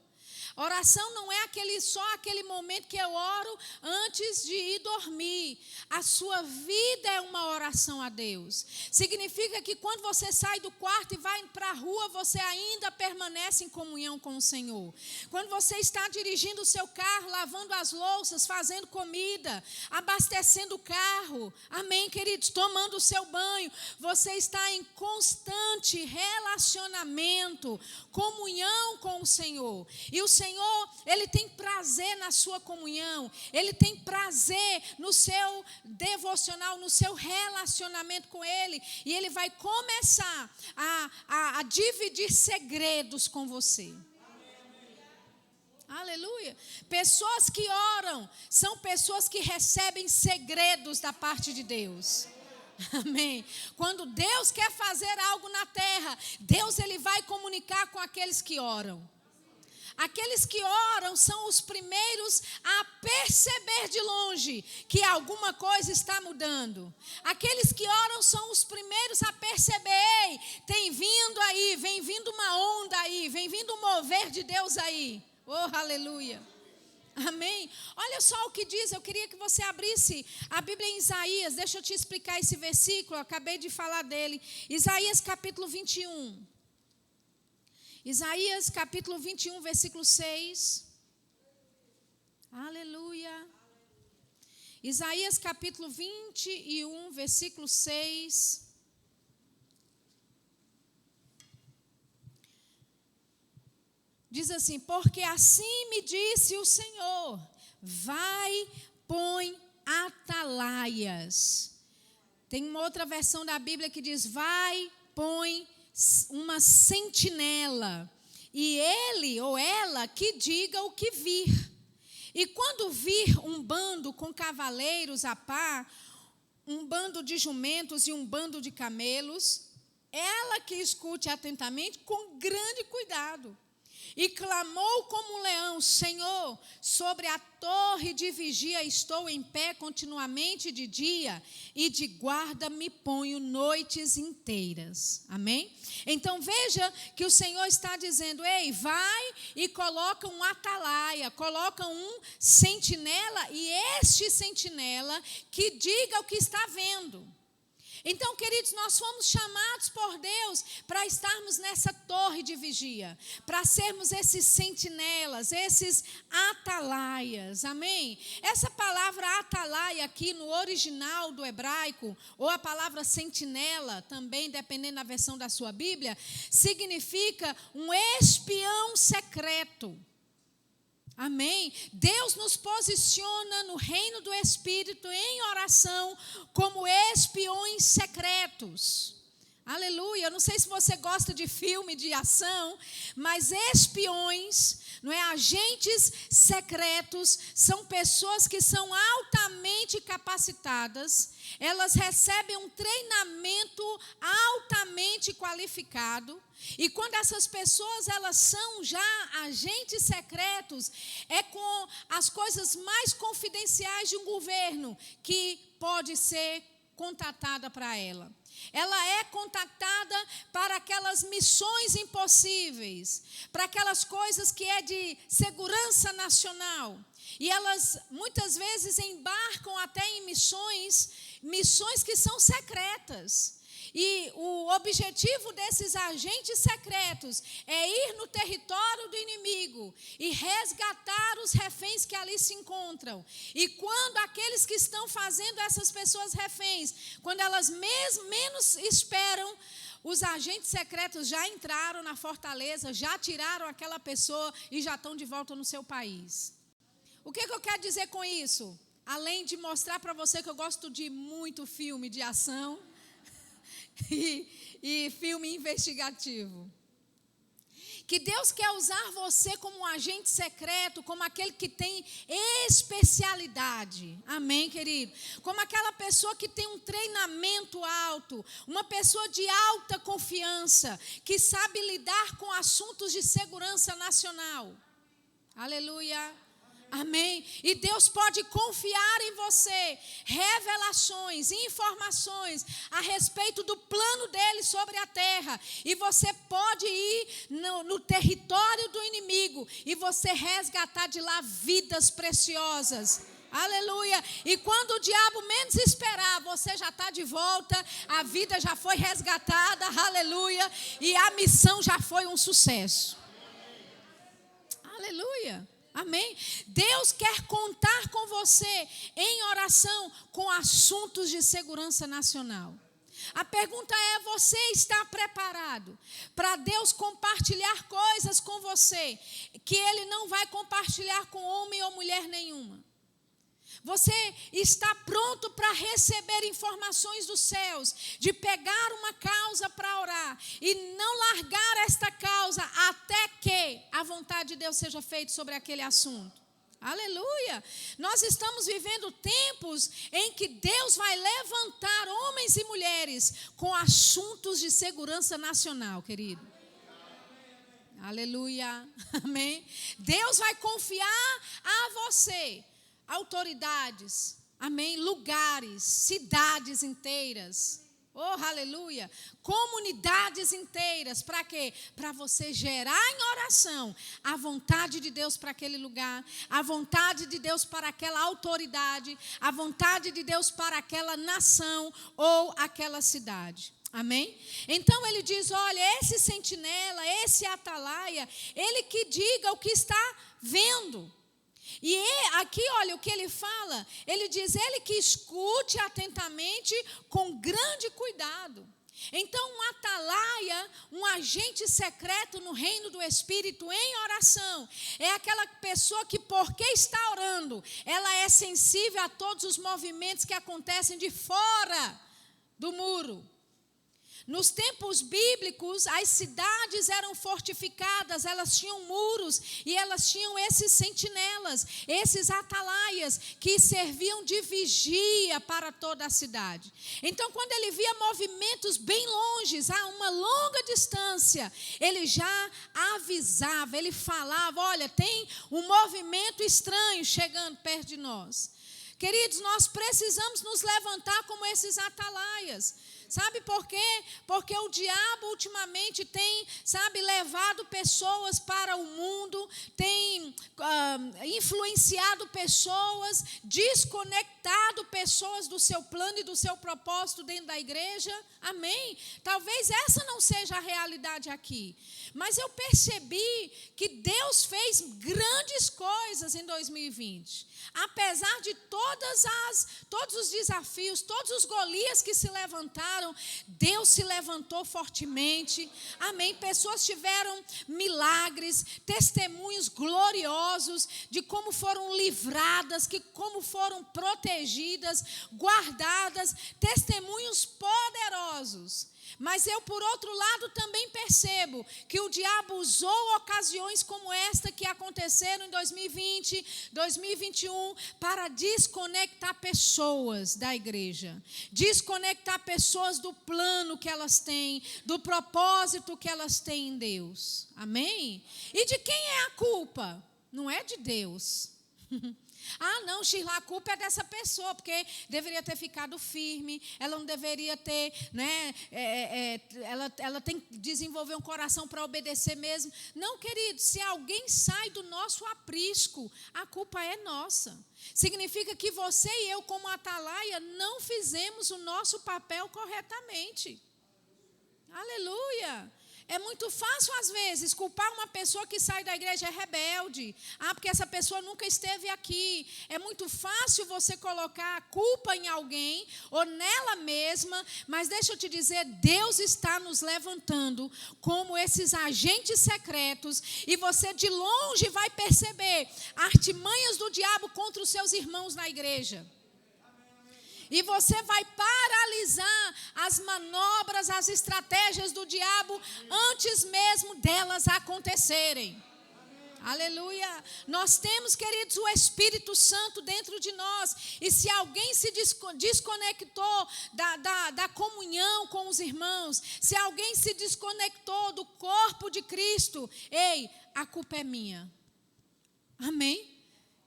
Oração não é só aquele momento que eu oro antes de ir dormir. A sua vida é uma oração a Deus. Significa que quando você sai do quarto e vai para a rua, você ainda permanece em comunhão com o Senhor. Quando você está dirigindo o seu carro, lavando as louças, fazendo comida, abastecendo o carro, amém, queridos, tomando o seu banho, você está em constante relacionamento, comunhão com o Senhor. E o Senhor, Ele tem prazer na sua comunhão, Ele tem prazer no seu devocional, no seu relacionamento com Ele, e Ele vai começar a dividir segredos com você. Aleluia. Pessoas que oram são pessoas que recebem segredos da parte de Deus. Amém. Quando Deus quer fazer algo na terra, Deus, ele vai comunicar com aqueles que oram. Aqueles que oram são os primeiros a perceber de longe que alguma coisa está mudando. Aqueles que oram são os primeiros a perceber, ei, tem vindo aí, vem vindo uma onda aí, vem vindo um mover de Deus aí. Oh, aleluia. Amém? Olha só o que diz, eu queria que você abrisse a Bíblia em Isaías, deixa eu te explicar esse versículo, eu acabei de falar dele. Isaías capítulo 21. Isaías capítulo 21, versículo 6. Aleluia. Isaías capítulo 21, versículo 6. Diz assim, porque assim me disse o Senhor, vai, põe atalaias. Tem uma outra versão da Bíblia que diz, vai, põe uma sentinela, e ele ou ela que diga o que vir. E quando vir um bando com cavaleiros a par, um bando de jumentos e um bando de camelos, ela que escute atentamente com grande cuidado. E clamou como um leão, Senhor, sobre a torre de vigia estou em pé continuamente de dia, e de guarda me ponho noites inteiras. Amém? Então veja que o Senhor está dizendo, ei, vai e coloca um atalaia, coloca um sentinela, e este sentinela que diga o que está vendo. Então, queridos, nós fomos chamados por Deus para estarmos nessa torre de vigia, para sermos esses sentinelas, esses atalaias, amém? Essa palavra atalaia aqui no original do hebraico, ou a palavra sentinela, também dependendo da versão da sua Bíblia, significa um espião secreto. Amém? Deus nos posiciona no reino do Espírito em oração como espiões secretos. Aleluia. Eu não sei se você gosta de filme de ação, mas espiões, não é? Agentes secretos são pessoas que são altamente capacitadas. Elas recebem um treinamento altamente qualificado. E quando essas pessoas elas são já agentes secretos, é com as coisas mais confidenciais de um governo que pode ser contatada para ela. Ela é contactada para aquelas missões impossíveis, para aquelas coisas que é de segurança nacional. E elas muitas vezes embarcam até em missões que são secretas. E o objetivo desses agentes secretos é ir no território do inimigo e resgatar os reféns que ali se encontram. E quando aqueles que estão fazendo essas pessoas reféns, quando elas menos esperam, os agentes secretos já entraram na fortaleza, já tiraram aquela pessoa e já estão de volta no seu país. O que eu quero dizer com isso? Além de mostrar para você que eu gosto de muito filme de ação, e filme investigativo. Que Deus quer usar você como um agente secreto, como aquele que tem especialidade. Amém, querido? Como aquela pessoa que tem um treinamento alto, uma pessoa de alta confiança, que sabe lidar com assuntos de segurança nacional. Aleluia. Amém? E Deus pode confiar em você revelações, informações a respeito do plano dele sobre a terra. E você pode ir no território do inimigo e você resgatar de lá vidas preciosas. Aleluia. E quando o diabo menos esperar, você já está de volta, a vida já foi resgatada, aleluia, e a missão já foi um sucesso. Aleluia. Amém? Deus quer contar com você em oração com assuntos de segurança nacional. A pergunta é: você está preparado para Deus compartilhar coisas com você que Ele não vai compartilhar com homem ou mulher nenhuma? Você está pronto para receber informações dos céus, de pegar uma causa para orar e não largar esta causa até que a vontade de Deus seja feita sobre aquele assunto? Aleluia! Nós estamos vivendo tempos em que Deus vai levantar homens e mulheres com assuntos de segurança nacional, querido. Aleluia! Amém? Deus vai confiar a você autoridades, amém, lugares, cidades inteiras, oh, aleluia, comunidades inteiras, para quê? Para você gerar em oração a vontade de Deus para aquele lugar, a vontade de Deus para aquela autoridade, a vontade de Deus para aquela nação ou aquela cidade. Amém? Então ele diz: olha, esse sentinela, esse atalaia, ele que diga o que está vendo. E aqui, olha o que ele fala. Ele diz: ele que escute atentamente com grande cuidado. Então, um atalaia, um agente secreto no reino do Espírito em oração, é aquela pessoa que, porque está orando, ela é sensível a todos os movimentos que acontecem de fora do muro. Nos tempos bíblicos, as cidades eram fortificadas, elas tinham muros e elas tinham esses sentinelas, esses atalaias que serviam de vigia para toda a cidade. Então, quando ele via movimentos bem longes, a uma longa distância, ele já avisava, ele falava: olha, tem um movimento estranho chegando perto de nós. Queridos, nós precisamos nos levantar como esses atalaias. Sabe por quê? Porque o diabo ultimamente tem, levado pessoas para o mundo, tem influenciado pessoas, desconectado pessoas do seu plano e do seu propósito dentro da igreja. Amém? Talvez essa não seja a realidade aqui. Mas eu percebi que Deus fez grandes coisas em 2020. Apesar de todos os desafios, todos os Golias que se levantaram, Deus se levantou fortemente. Amém? Pessoas tiveram milagres, testemunhos gloriosos de como foram livradas, como foram protegidas, guardadas, testemunhos poderosos. Mas eu, por outro lado, também percebo que o diabo usou ocasiões como esta que aconteceram em 2020, 2021, para desconectar pessoas da igreja. Desconectar pessoas do plano que elas têm, do propósito que elas têm em Deus. Amém? E de quem é a culpa? Não é de Deus. Ah, não, Sheila, a culpa é dessa pessoa, porque deveria ter ficado firme, ela não deveria ter, né, ela tem que desenvolver um coração para obedecer mesmo. Não, querido, se alguém sai do nosso aprisco, a culpa é nossa. Significa que você e eu, como atalaia, não fizemos o nosso papel corretamente. Aleluia! É muito fácil, às vezes, culpar uma pessoa que sai da igreja, é rebelde. Ah, porque essa pessoa nunca esteve aqui. É muito fácil você colocar a culpa em alguém ou nela mesma. Mas deixa eu te dizer, Deus está nos levantando como esses agentes secretos. E você de longe vai perceber artimanhas do diabo contra os seus irmãos na igreja. E você vai paralisar as manobras, as estratégias do diabo antes mesmo delas acontecerem. Aleluia. Nós temos, queridos, o Espírito Santo dentro de nós. E se alguém se desconectou da comunhão com os irmãos, se alguém se desconectou do corpo de Cristo, ei, a culpa é minha. Amém?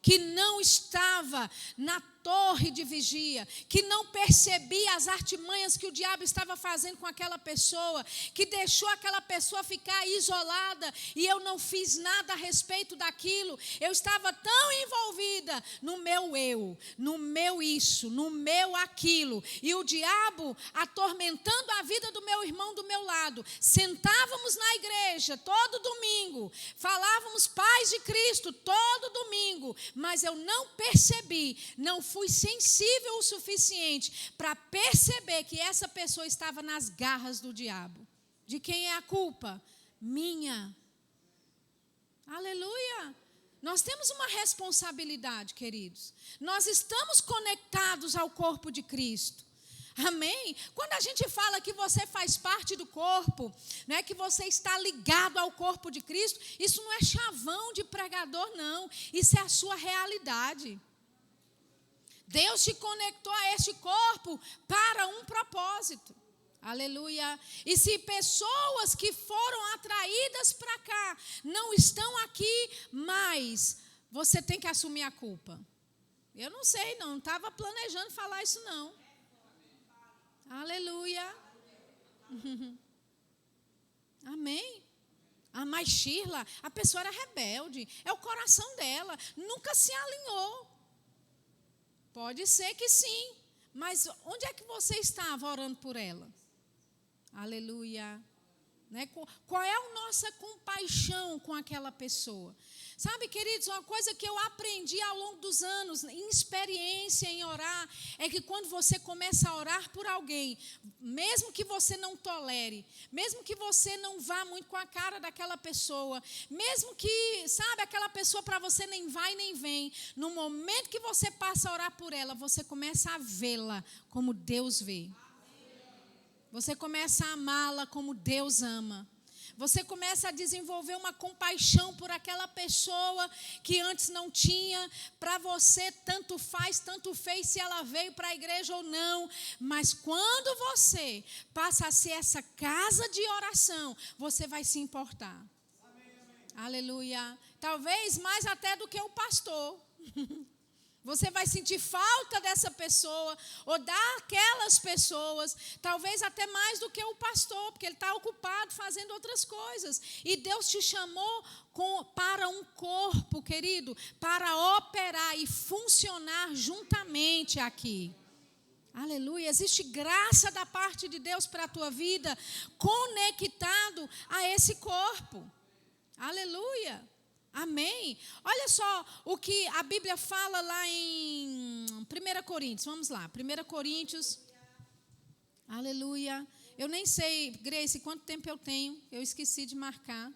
Que não estava na torre de vigia, que não percebia as artimanhas que o diabo estava fazendo com aquela pessoa, que deixou aquela pessoa ficar isolada e eu não fiz nada a respeito daquilo. Eu estava tão envolvida no meu eu, no meu isso, no meu aquilo, e o diabo atormentando a vida do meu irmão do meu lado. Sentávamos na igreja todo domingo, falávamos paz de Cristo todo domingo, mas eu não percebi, não fui sensível o suficiente para perceber que essa pessoa estava nas garras do diabo. De quem é a culpa? Minha. Aleluia. Nós temos uma responsabilidade, queridos. Nós estamos conectados ao corpo de Cristo. Amém? Quando a gente fala que você faz parte do corpo, né, que você está ligado ao corpo de Cristo, isso não é chavão de pregador, não. Isso é a sua realidade. Deus te conectou a este corpo para um propósito. Aleluia. E se pessoas que foram atraídas para cá não estão aqui mais, você tem que assumir a culpa. Eu não sei, não estava planejando falar isso, não. Aleluia. Amém. Ah, mas Sheila, a pessoa era rebelde. É o coração dela. Nunca se alinhou. Pode ser que sim. Mas onde é que você estava orando por ela? Aleluia. Né? Qual é a nossa compaixão com aquela pessoa? Sabe, queridos, uma coisa que eu aprendi ao longo dos anos, em experiência em orar, é que quando você começa a orar por alguém, mesmo que você não tolere, mesmo que você não vá muito com a cara daquela pessoa, mesmo que, sabe, aquela pessoa para você nem vai nem vem, no momento que você passa a orar por ela, você começa a vê-la como Deus vê. Você começa a amá-la como Deus ama. Você começa a desenvolver uma compaixão por aquela pessoa que antes não tinha. Para você, tanto faz, tanto fez se ela veio para a igreja ou não. Mas quando você passa a ser essa casa de oração, você vai se importar. Amém. Aleluia. Talvez mais até do que o pastor. Você vai sentir falta dessa pessoa ou daquelas pessoas, talvez até mais do que o pastor, porque ele está ocupado fazendo outras coisas. E Deus te chamou para um corpo, querido, para operar e funcionar juntamente aqui. Aleluia, existe graça da parte de Deus para a tua vida, conectado a esse corpo. Aleluia. Amém? Olha só o que a Bíblia fala lá em 1 Coríntios. Vamos lá, 1 Coríntios. Aleluia. Eu nem sei, Grace, quanto tempo eu tenho. Eu esqueci de marcar.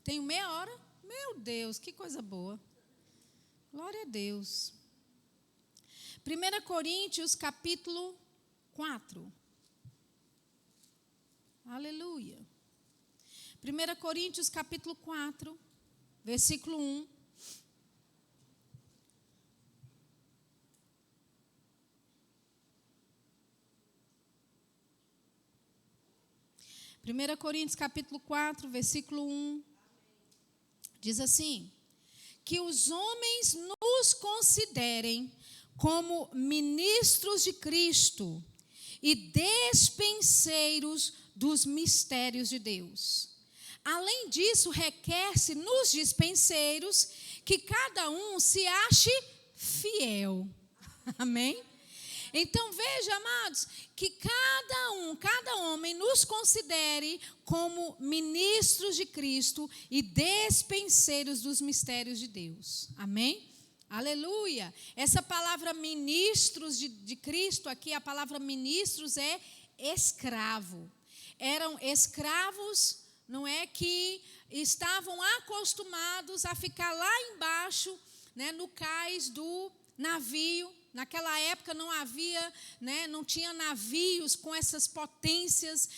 Tenho meia hora? Meu Deus, que coisa boa. Glória a Deus. 1 Coríntios, capítulo 4. Aleluia. 1 Coríntios capítulo 4, versículo 1. Primeira Coríntios capítulo 4, versículo 1. Diz assim: que os homens nos considerem como ministros de Cristo e despenseiros dos mistérios de Deus. Além disso, requer-se nos dispenseiros que cada um se ache fiel. Amém? Então, veja, amados, que cada homem nos considere como ministros de Cristo e despenseiros dos mistérios de Deus. Amém? Aleluia! Essa palavra ministros de Cristo aqui, a palavra ministros é escravo. Eram escravos, não é, que estavam acostumados a ficar lá embaixo, né, no cais do navio. Naquela época não havia, né, não tinha navios com essas potências,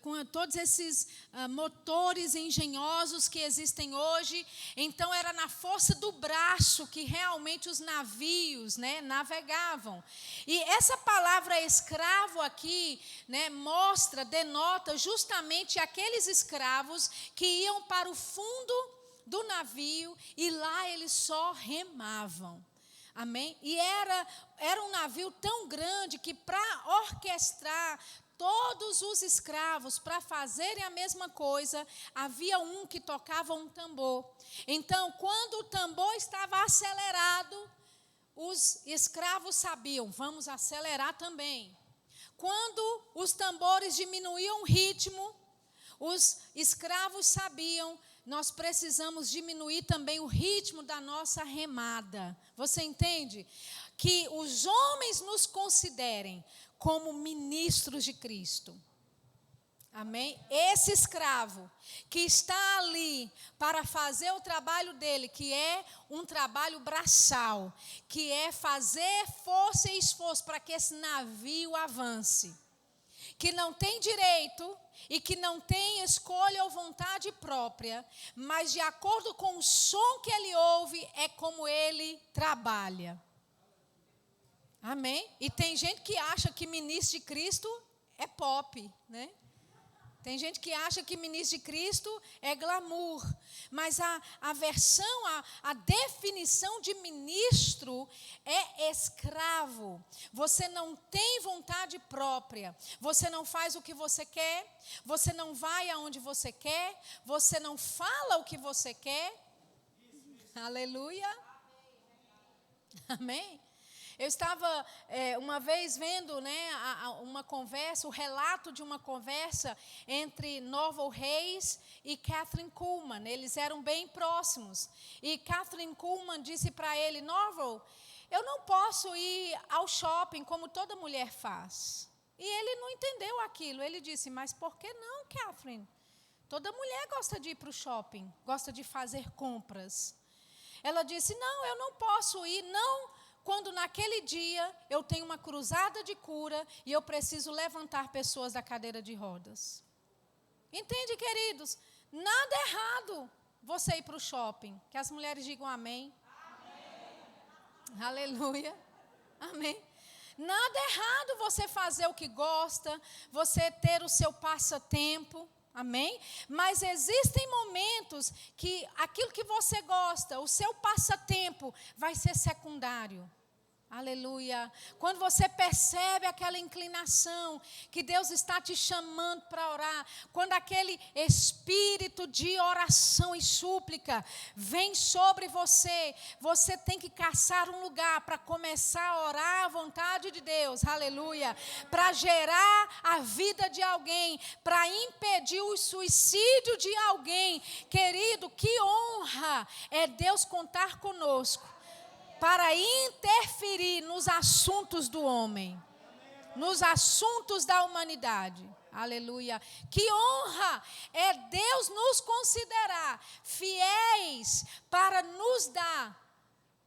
com todos esses motores engenhosos que existem hoje. Então era na força do braço que realmente os navios, né, navegavam. E essa palavra escravo aqui, né, denota justamente aqueles escravos que iam para o fundo do navio e lá eles só remavam. Amém? E era um navio tão grande que para orquestrar todos os escravos para fazerem a mesma coisa, havia um que tocava um tambor. Então, quando o tambor estava acelerado, os escravos sabiam, vamos acelerar também. Quando os tambores diminuíam o ritmo, os escravos sabiam, nós precisamos diminuir também o ritmo da nossa remada. Você entende? Que os homens nos considerem como ministros de Cristo. Amém? Esse escravo que está ali para fazer o trabalho dele, que é um trabalho braçal, que é fazer força e esforço para que esse navio avance, que não tem direito e que não tem escolha ou vontade própria, mas de acordo com o som que ele ouve, é como ele trabalha. Amém? E tem gente que acha que ministro de Cristo é pop, né? Tem gente que acha que ministro de Cristo é glamour, mas a versão, a definição de ministro é escravo. Você não tem vontade própria, você não faz o que você quer, você não vai aonde você quer, você não fala o que você quer. Aleluia. Amém? Eu estava uma vez vendo, né, uma conversa, o relato de uma conversa entre Norval Reis e Kathryn Kuhlman. Eles eram bem próximos. E Kathryn Kuhlman disse para ele: Norval, eu não posso ir ao shopping como toda mulher faz. E ele não entendeu aquilo. Ele disse: mas por que não, Kathryn? Toda mulher gosta de ir para o shopping, gosta de fazer compras. Ela disse: não, eu não posso ir, não. Quando naquele dia eu tenho uma cruzada de cura e eu preciso levantar pessoas da cadeira de rodas. Entende, queridos? Nada errado você ir para o shopping. Que as mulheres digam amém. Amém. Aleluia. Amém. Nada errado você fazer o que gosta, você ter o seu passatempo. Amém? Mas existem momentos que aquilo que você gosta, o seu passatempo, vai ser secundário. Aleluia. Quando você percebe aquela inclinação que Deus está te chamando para orar, quando aquele espírito de oração e súplica vem sobre você, você tem que caçar um lugar para começar a orar a vontade de Deus. Aleluia. Para gerar a vida de alguém, para impedir o suicídio de alguém. Querido, que honra é Deus contar conosco para interferir nos assuntos do homem, nos assuntos da humanidade. Aleluia. Que honra é Deus nos considerar fiéis para nos dar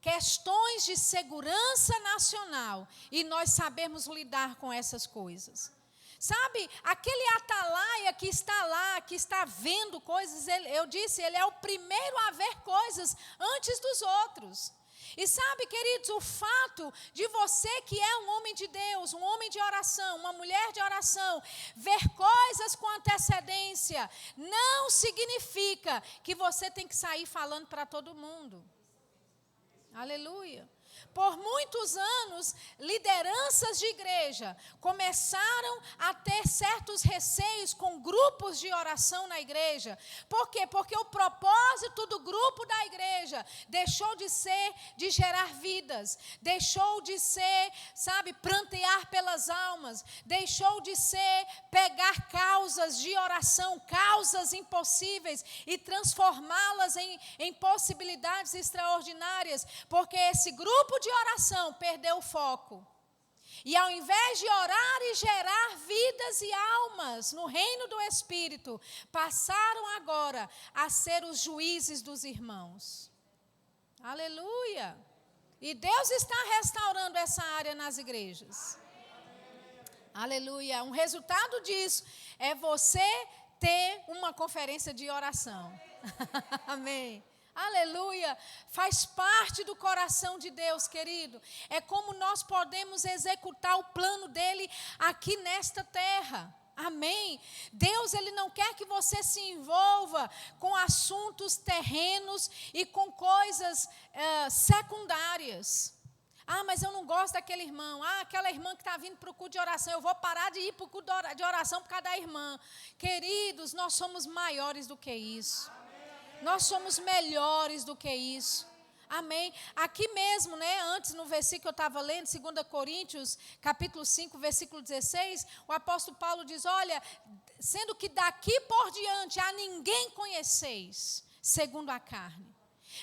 questões de segurança nacional e nós sabemos lidar com essas coisas. Sabe, aquele atalaia que está lá, que está vendo coisas, eu disse, ele é o primeiro a ver coisas antes dos outros. E sabe, queridos, o fato de você que é um homem de Deus, um homem de oração, uma mulher de oração, ver coisas com antecedência, não significa que você tem que sair falando para todo mundo. Aleluia. Por muitos anos, lideranças de igreja começaram a ter certos receios com grupos de oração na igreja. Por quê? Porque o propósito do grupo da igreja deixou de ser de gerar vidas, deixou de ser, sabe, prantear pelas almas, deixou de ser pegar causas de oração, causas impossíveis e transformá-las em possibilidades extraordinárias, porque esse grupo de oração perdeu o foco. E ao invés de orar e gerar vidas e almas no reino do Espírito, passaram agora a ser os juízes dos irmãos. Aleluia! E Deus está restaurando essa área nas igrejas. Aleluia! Um resultado disso é você ter uma conferência de oração. Amém. Aleluia, faz parte do coração de Deus, querido. É como nós podemos executar o plano dele aqui nesta terra. Amém. Deus, ele não quer que você se envolva com assuntos terrenos e com coisas secundárias. Ah, mas eu não gosto daquele irmão. Ah, aquela irmã que está vindo para o culto de oração. Eu vou parar de ir para o culto de oração por causa da irmã. Queridos, nós somos maiores do que isso. Nós somos melhores do que isso. Amém. Aqui mesmo, né, antes no versículo que eu estava lendo, 2 Coríntios, capítulo 5, versículo 16, o apóstolo Paulo diz, olha, sendo que daqui por diante a ninguém conheceis, segundo a carne.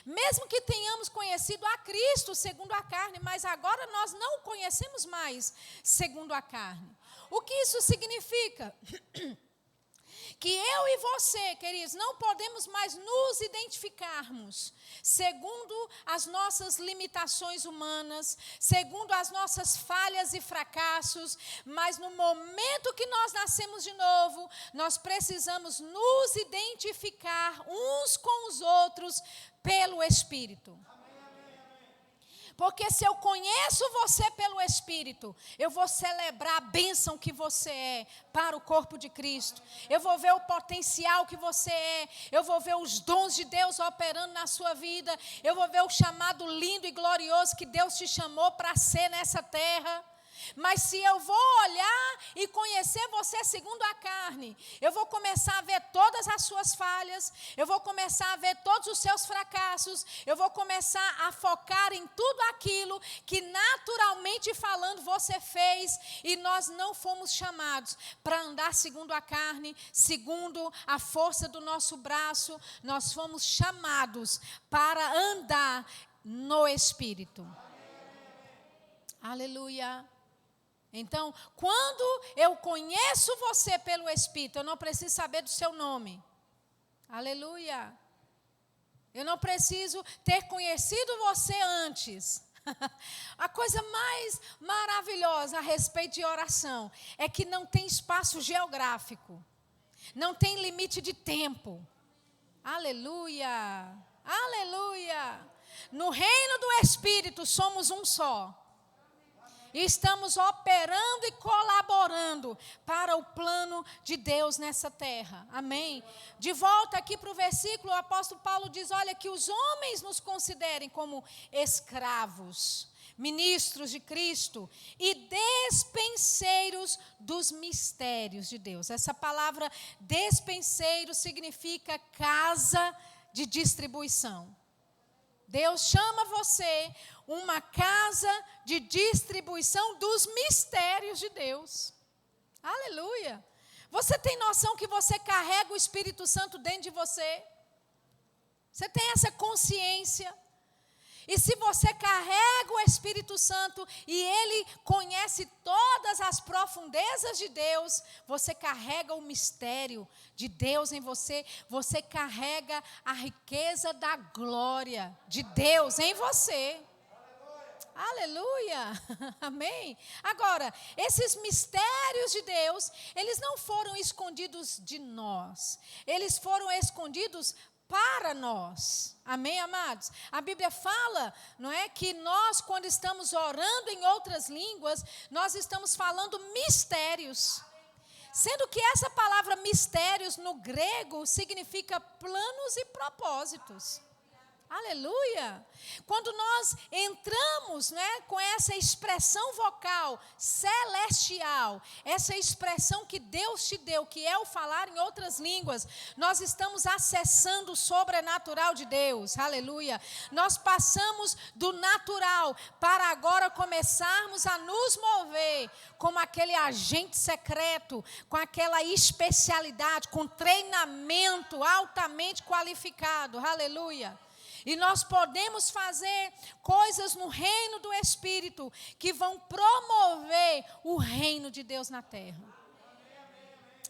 Mesmo que tenhamos conhecido a Cristo segundo a carne, mas agora nós não o conhecemos mais segundo a carne. O que isso significa? Que eu e você, queridos, não podemos mais nos identificarmos segundo as nossas limitações humanas, segundo as nossas falhas e fracassos, mas no momento que nós nascemos de novo, nós precisamos nos identificar uns com os outros pelo Espírito. Porque se eu conheço você pelo Espírito, eu vou celebrar a bênção que você é para o corpo de Cristo. Eu vou ver o potencial que você é. Eu vou ver os dons de Deus operando na sua vida. Eu vou ver o chamado lindo e glorioso que Deus te chamou para ser nessa terra. Mas se eu vou olhar e conhecer você segundo a carne, eu vou começar a ver todas as suas falhas, eu vou começar a ver todos os seus fracassos, eu vou começar a focar em tudo aquilo que naturalmente falando você fez, e nós não fomos chamados para andar segundo a carne, segundo a força do nosso braço, nós fomos chamados para andar no Espírito. Aleluia. Então, quando eu conheço você pelo Espírito, eu não preciso saber do seu nome. Aleluia. Eu não preciso ter conhecido você antes. A coisa mais maravilhosa a respeito de oração é que não tem espaço geográfico. Não tem limite de tempo. Aleluia. Aleluia. No reino do Espírito somos um só. E estamos operando e colaborando para o plano de Deus nessa terra. Amém? De volta aqui para o versículo, o apóstolo Paulo diz, olha, que os homens nos considerem como escravos, ministros de Cristo e despenseiros dos mistérios de Deus. Essa palavra despenseiro significa casa de distribuição. Deus chama você uma casa de distribuição dos mistérios de Deus. Aleluia. Você tem noção que você carrega o Espírito Santo dentro de você? Você tem essa consciência? E se você carrega o Espírito Santo e ele conhece todas as profundezas de Deus, você carrega o mistério de Deus em você, você carrega a riqueza da glória de Deus em você. Aleluia, amém. Agora, esses mistérios de Deus, eles não foram escondidos de nós, eles foram escondidos para nós, amém, amados? A Bíblia fala, não é, que nós, quando estamos orando em outras línguas, nós estamos falando mistérios. Sendo que essa palavra mistérios no grego significa planos e propósitos. Aleluia! Quando nós entramos, né, com essa expressão vocal celestial, essa expressão que Deus te deu, que é o falar em outras línguas, nós estamos acessando o sobrenatural de Deus. Aleluia! Nós passamos do natural para agora começarmos a nos mover como aquele agente secreto, com aquela especialidade, com treinamento altamente qualificado. Aleluia! E nós podemos fazer coisas no reino do Espírito que vão promover o reino de Deus na terra.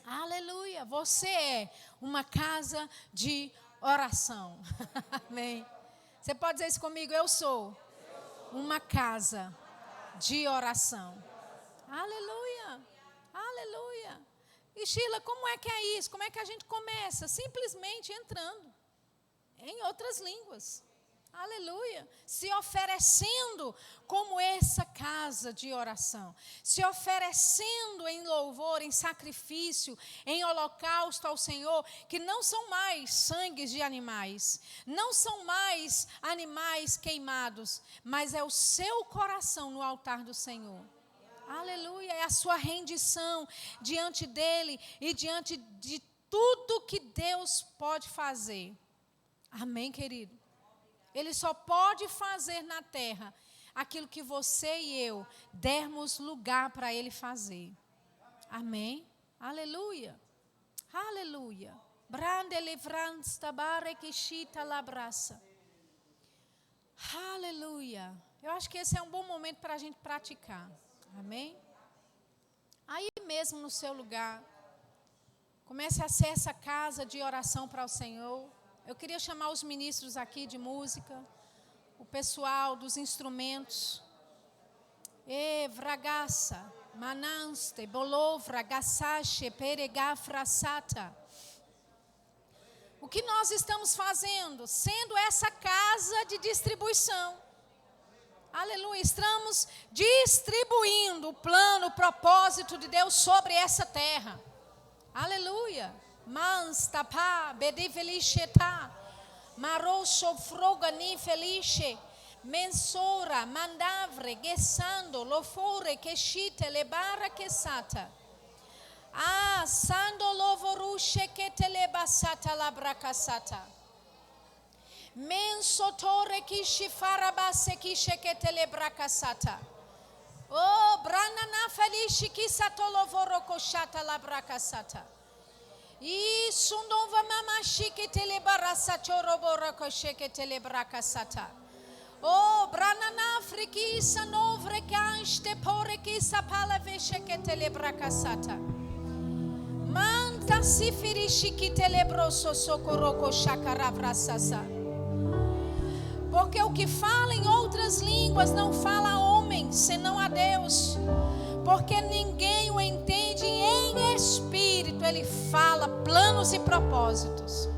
Aleluia! Você é uma casa de oração. Amém. Você pode dizer isso comigo? Eu sou uma casa de oração. Aleluia! Aleluia! E Sheila, como é que é isso? Como é que a gente começa? Simplesmente entrando em outras línguas. Aleluia. Se oferecendo como essa casa de oração. Se oferecendo em louvor, em sacrifício, em holocausto ao Senhor, que não são mais sangues de animais, não são mais animais queimados, mas é o seu coração no altar do Senhor. Aleluia. É a sua rendição diante dele e diante de tudo que Deus pode fazer. Amém, querido? Ele só pode fazer na terra aquilo que você e eu dermos lugar para ele fazer. Amém? Aleluia. Aleluia. Aleluia. Eu acho que esse é um bom momento para a gente praticar. Amém? Aí mesmo no seu lugar, comece a ser essa casa de oração para o Senhor. Eu queria chamar os ministros aqui de música, o pessoal dos instrumentos. Vragaça, mananste, bolovra, gassache, peregafrasata. O que nós estamos fazendo? Sendo essa casa de distribuição. Aleluia, estamos distribuindo o plano, o propósito de Deus sobre essa terra. Aleluia. Mans tapa bedi felice ta marosso frogani felice mensora mandavre gessando lo fore che scite le barra che sata sando lo vorusce che te le basata la bracasata menso tore che sci farabasse che che te le bracasata branana felice che sato lo voro cosciata la bracasata. E sundova mamashi que telebarasa chorobora koshe que telebraka sata. Branana friki sanovre kanste pore que sapala veshe que telebraka sata. Manta sifirishi que telebroso socorroco chacaravrasasa. Porque o que fala em outras línguas não fala a homem, senão a Deus. Porque ninguém o entende em espírito, ele fala planos e propósitos.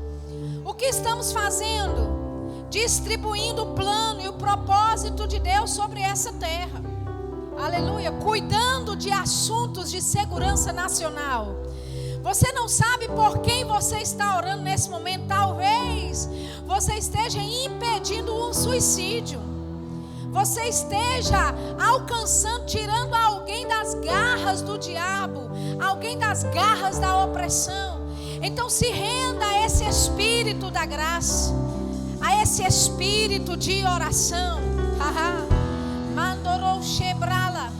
O que estamos fazendo? Distribuindo o plano e o propósito de Deus sobre essa terra. Aleluia, cuidando de assuntos de segurança nacional. Você não sabe por quem você está orando nesse momento. Talvez você esteja impedindo um suicídio. Você esteja alcançando, tirando alguém das garras do diabo, alguém das garras da opressão. Então se renda a esse espírito da graça, a esse espírito de oração. Mandorou chebrala,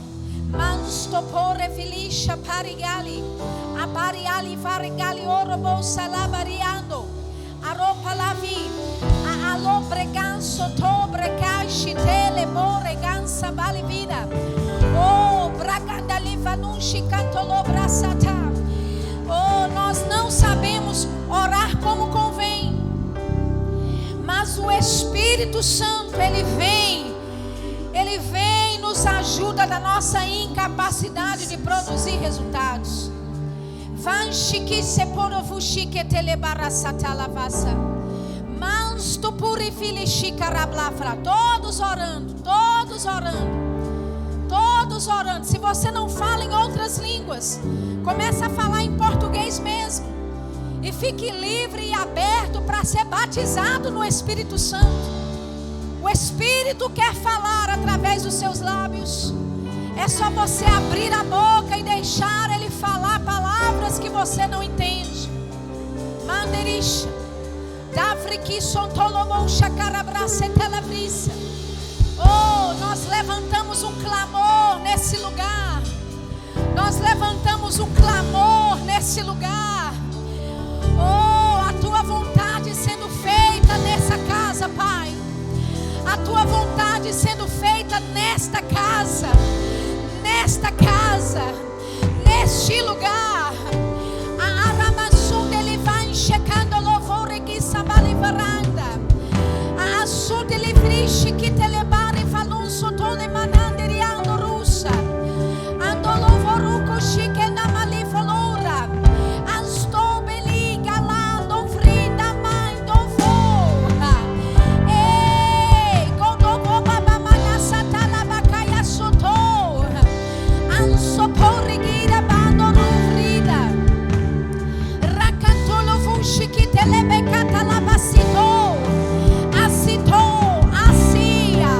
manstopore filisha parigali, abariali varigali orobo salabariando, aropa lavi. Alobreganso tobrecashi teleboregansa balivida. Bragandalivanunchi cantolobrasata. Nós não sabemos orar como convém. Mas o Espírito Santo, ele vem ajuda da nossa incapacidade de produzir resultados. Todos orando, todos orando. Todos orando. Se você não fala em outras línguas, começa a falar em português mesmo. E fique livre e aberto para ser batizado no Espírito Santo. O Espírito quer falar através dos seus lábios. É só você abrir a boca e deixar Ele falar palavras que você não entende. Manderisha. Davriki sontolomon chacarabraça telebrissa. Oh, nós levantamos um clamor nesse lugar. Nós levantamos um clamor nesse lugar. Oh, a tua vontade sendo feita nessa casa, Pai. A tua vontade sendo feita nesta casa. Nesta casa. Neste lugar. A aramaçu dele vai enxecando louvor e que sabali varanda. A açu dele vrixe que telebare falun sotou de mananderi andorusa. Andolo voruco chique na mali volora. Astou beli galando frida mãe do voa. Ei, godogo baba manasa talabacaia sotou. Ansopori gira bandoro frida. Racantolo vushi que telebeca talabacito. Assitou, assia.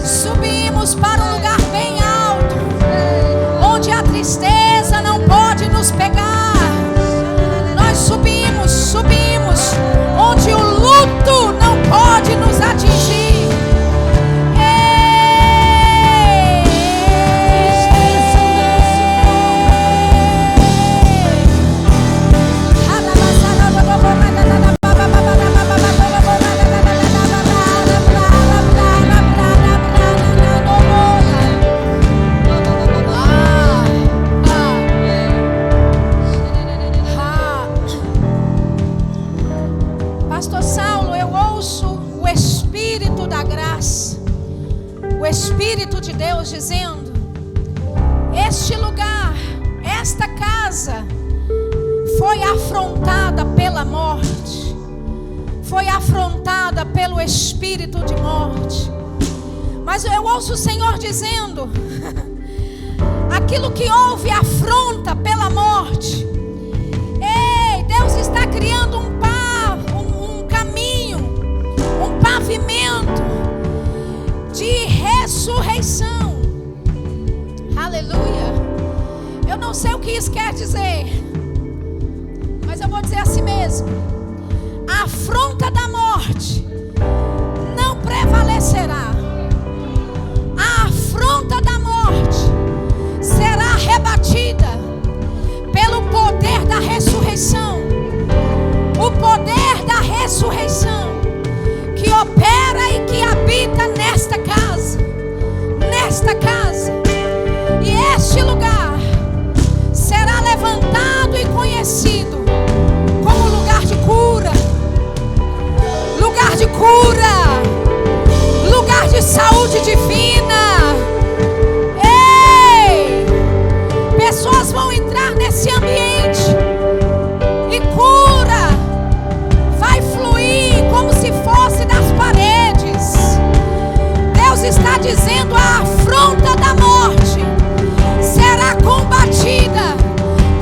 Subimos para um lugar bem alto, onde a tristeza não pode nos pegar. Nós subimos, onde o luto não pode nos atingir. Pastor Saulo, eu ouço o Espírito da graça, o Espírito de Deus dizendo: este lugar, esta casa foi afrontada pela morte, foi afrontada pelo espírito de morte. Mas eu ouço o Senhor dizendo: aquilo que houve afronta pela morte, ei, Deus está criando um caminho, um pavimento de ressurreição. Aleluia. Eu não sei o que isso quer dizer, mas eu vou dizer assim mesmo: a afronta da morte não prevalecerá. A afronta da morte será rebatida pelo poder da ressurreição. O poder da ressurreição que opera e que habita nesta casa. E este lugar será levantado e conhecido como lugar de cura, lugar de saúde divina. Ei, pessoas vão entrar nesse ambiente e cura vai fluir como se fosse das paredes. Deus está dizendo: a afronta da morte será combatida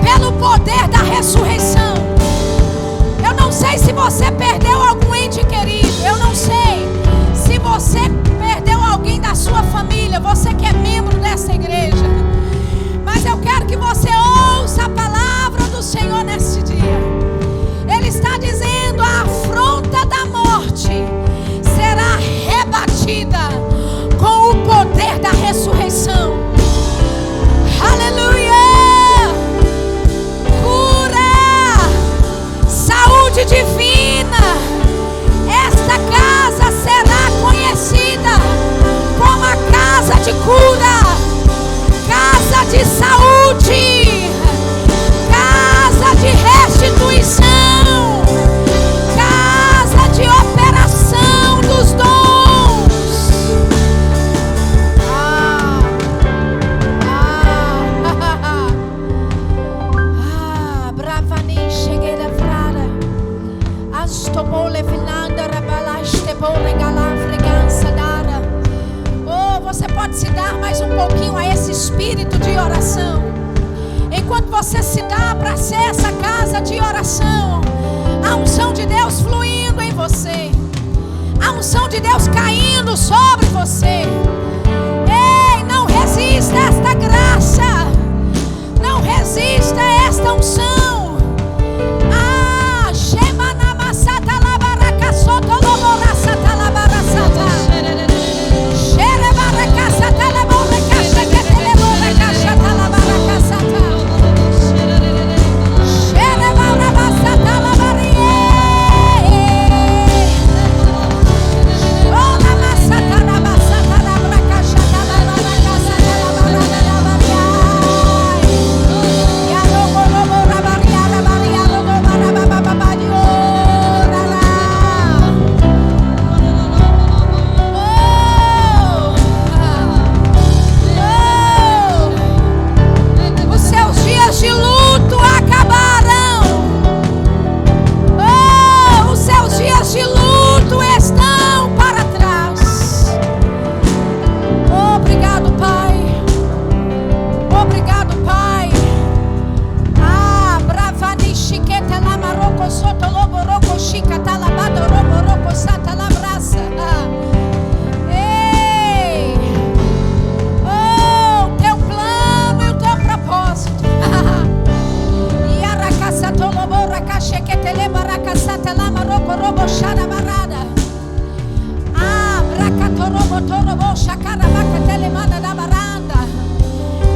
pelo poder da ressurreição. Eu não sei se você perdeu algum ente querido, eu não sei se você perdeu alguém da sua família, você que é membro dessa igreja, mas eu quero que você ouça a palavra do Senhor neste dia. Ele está dizendo: a afronta da morte será rebatida com o poder da ressurreição. Aleluia! Cura, saúde divina. Esta casa será conhecida como a casa de cura, casa de saúde, casa de restituição, casa de operação dos dons. Bravani cheguei da frara, astobole vinanda rabalaste por regalar fregança dara. Oh, você pode se dar mais um pouquinho a esse espírito de oração. Enquanto você se dá para ser essa casa de oração, a unção de Deus fluindo em você, a unção de Deus caindo sobre você. Ei, não resista a esta graça, não resista a esta unção. Ah, Shema namasata labaraka soto loborasata labarasata. Shere barakasata laborakasha ketele borakashata labarakasata. Shere barabasata labarie. Oh, namasata labasata labarakashata labarakasata labarakasata labarie. Ya lobo lobo labarie.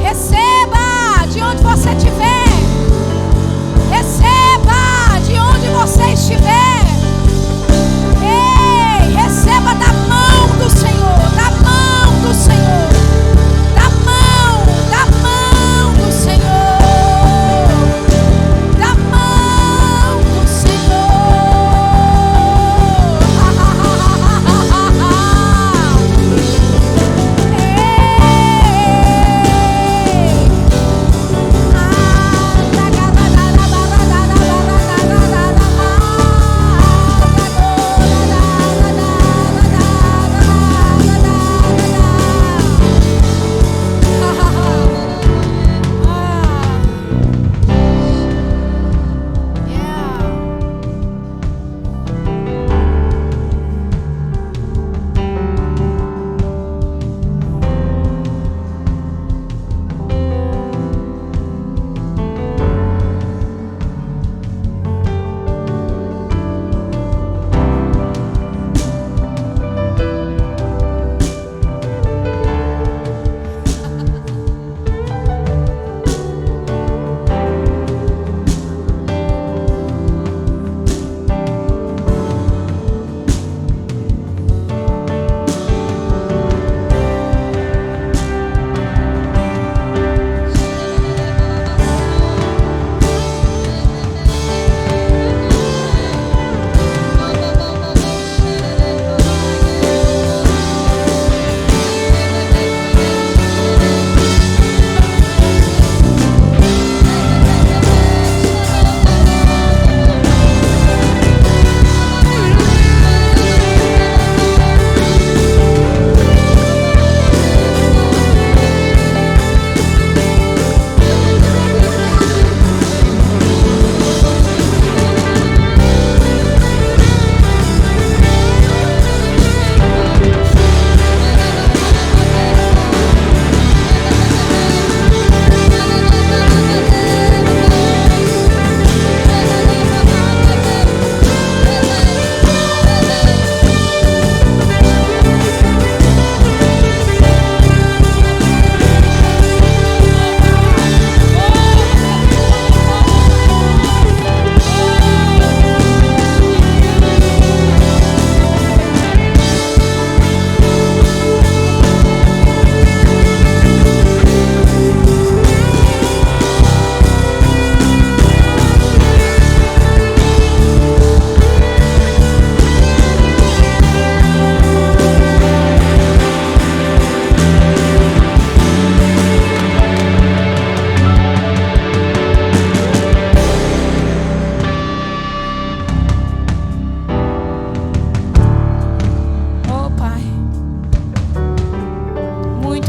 Receba de onde você estiver. Receba de onde você estiver. Ei, receba da mão do Senhor, da mão do Senhor, da mão do Senhor, da mão do Senhor.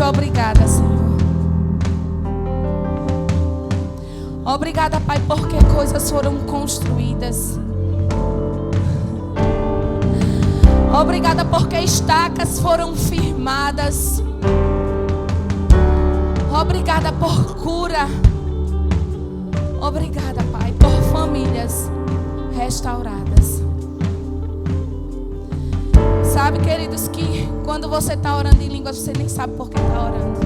Obrigada, Senhor. Obrigada, Pai, porque coisas foram construídas. Obrigada porque estacas foram firmadas. Obrigada por cura. Obrigada, Pai, por famílias restauradas. Sabe, queridos, que quando você está orando em línguas, você nem sabe por que está orando.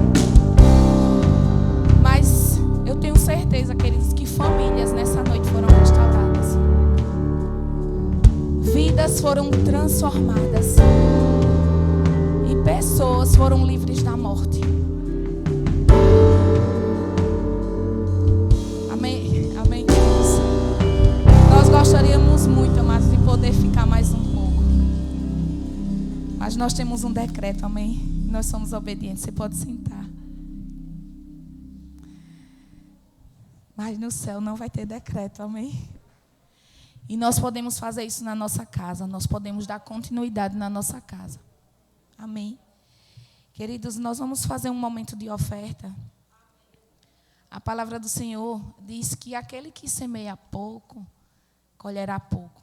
Mas eu tenho certeza, queridos, que famílias nessa noite foram restauradas. Vidas foram transformadas. E pessoas foram livres da morte. Amém, amém, queridos. Nós gostaríamos muito, amados, de poder ficar mais um pouco. Mas nós temos um decreto, amém? Nós somos obedientes, você pode sentar. Mas no céu não vai ter decreto, amém? E nós podemos fazer isso na nossa casa. Nós podemos dar continuidade na nossa casa. Amém? Queridos, nós vamos fazer um momento de oferta. A palavra do Senhor diz que aquele que semeia pouco, colherá pouco.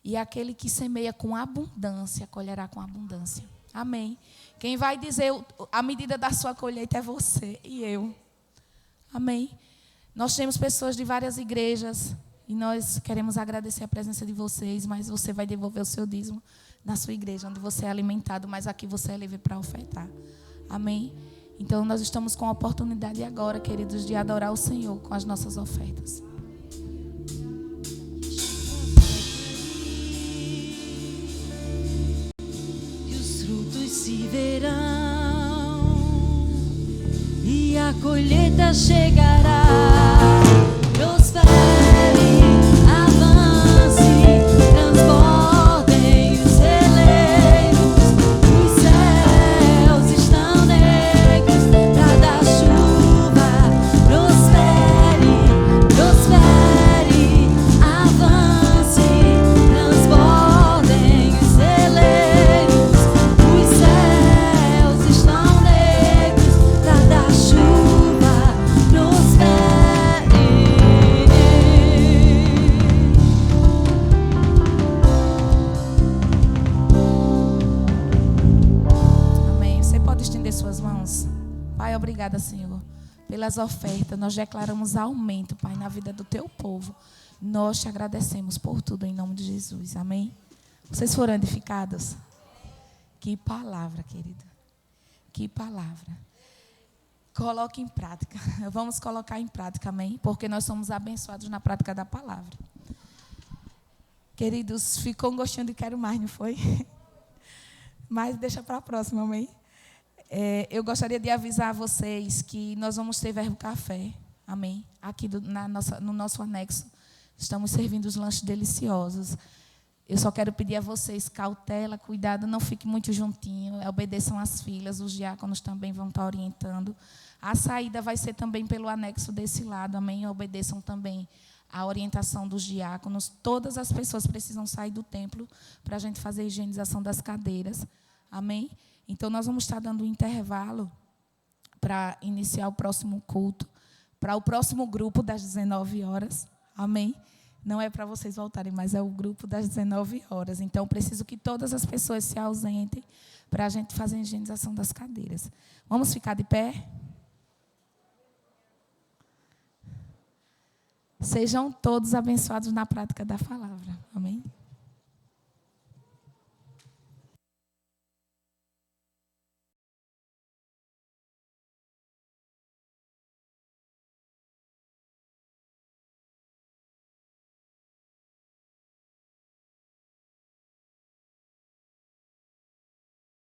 E aquele que semeia com abundância, colherá com abundância. Amém? Quem vai dizer a medida da sua colheita é você e eu. Amém? Nós temos pessoas de várias igrejas E nós queremos agradecer a presença de vocês, mas você vai devolver o seu dízimo na sua igreja, onde você é alimentado, mas aqui você é livre para ofertar. Amém? Então, nós estamos com a oportunidade agora, queridos, de adorar o Senhor com as nossas ofertas. E os frutos se verão, e a colheita chegará. Prospere, avance, transbordem os celeiros. Os céus estão negros pra dar chuva. Prospere, prospere, avance, transbordem os celeiros. Os céus estão negros pra dar chuva. Prospere. Amém. Você pode estender suas mãos? Pai, obrigada, Senhor, pelas ofertas. Nós declaramos aumento, Pai, na vida do teu povo. Nós te agradecemos por tudo, em nome de Jesus. Amém? Vocês foram edificados? Que palavra, querido. Que palavra. Coloque em prática. Vamos colocar em prática, amém? Porque nós somos abençoados na prática da palavra. Queridos, ficou um gostinho de quero mais, não foi? Mas deixa para a próxima, amém? Eu gostaria de avisar vocês que nós vamos ter Verbo Café, amém? Aqui no nosso anexo, estamos servindo os lanches deliciosos. Eu só quero pedir a vocês cautela, cuidado, não fique muito juntinho, obedeçam às filas, os diáconos também vão estar orientando. A saída vai ser também pelo anexo desse lado, amém? Obedeçam também a orientação dos diáconos. Todas as pessoas precisam sair do templo para a gente fazer a higienização das cadeiras, amém? Então, nós vamos estar dando um intervalo para iniciar o próximo culto, para o próximo grupo das 19 horas, amém? Não é para vocês voltarem, mas é o grupo das 19 horas. Então, preciso que todas as pessoas se ausentem para a gente fazer a higienização das cadeiras. Vamos ficar de pé? Sejam todos abençoados na prática da palavra. Amém?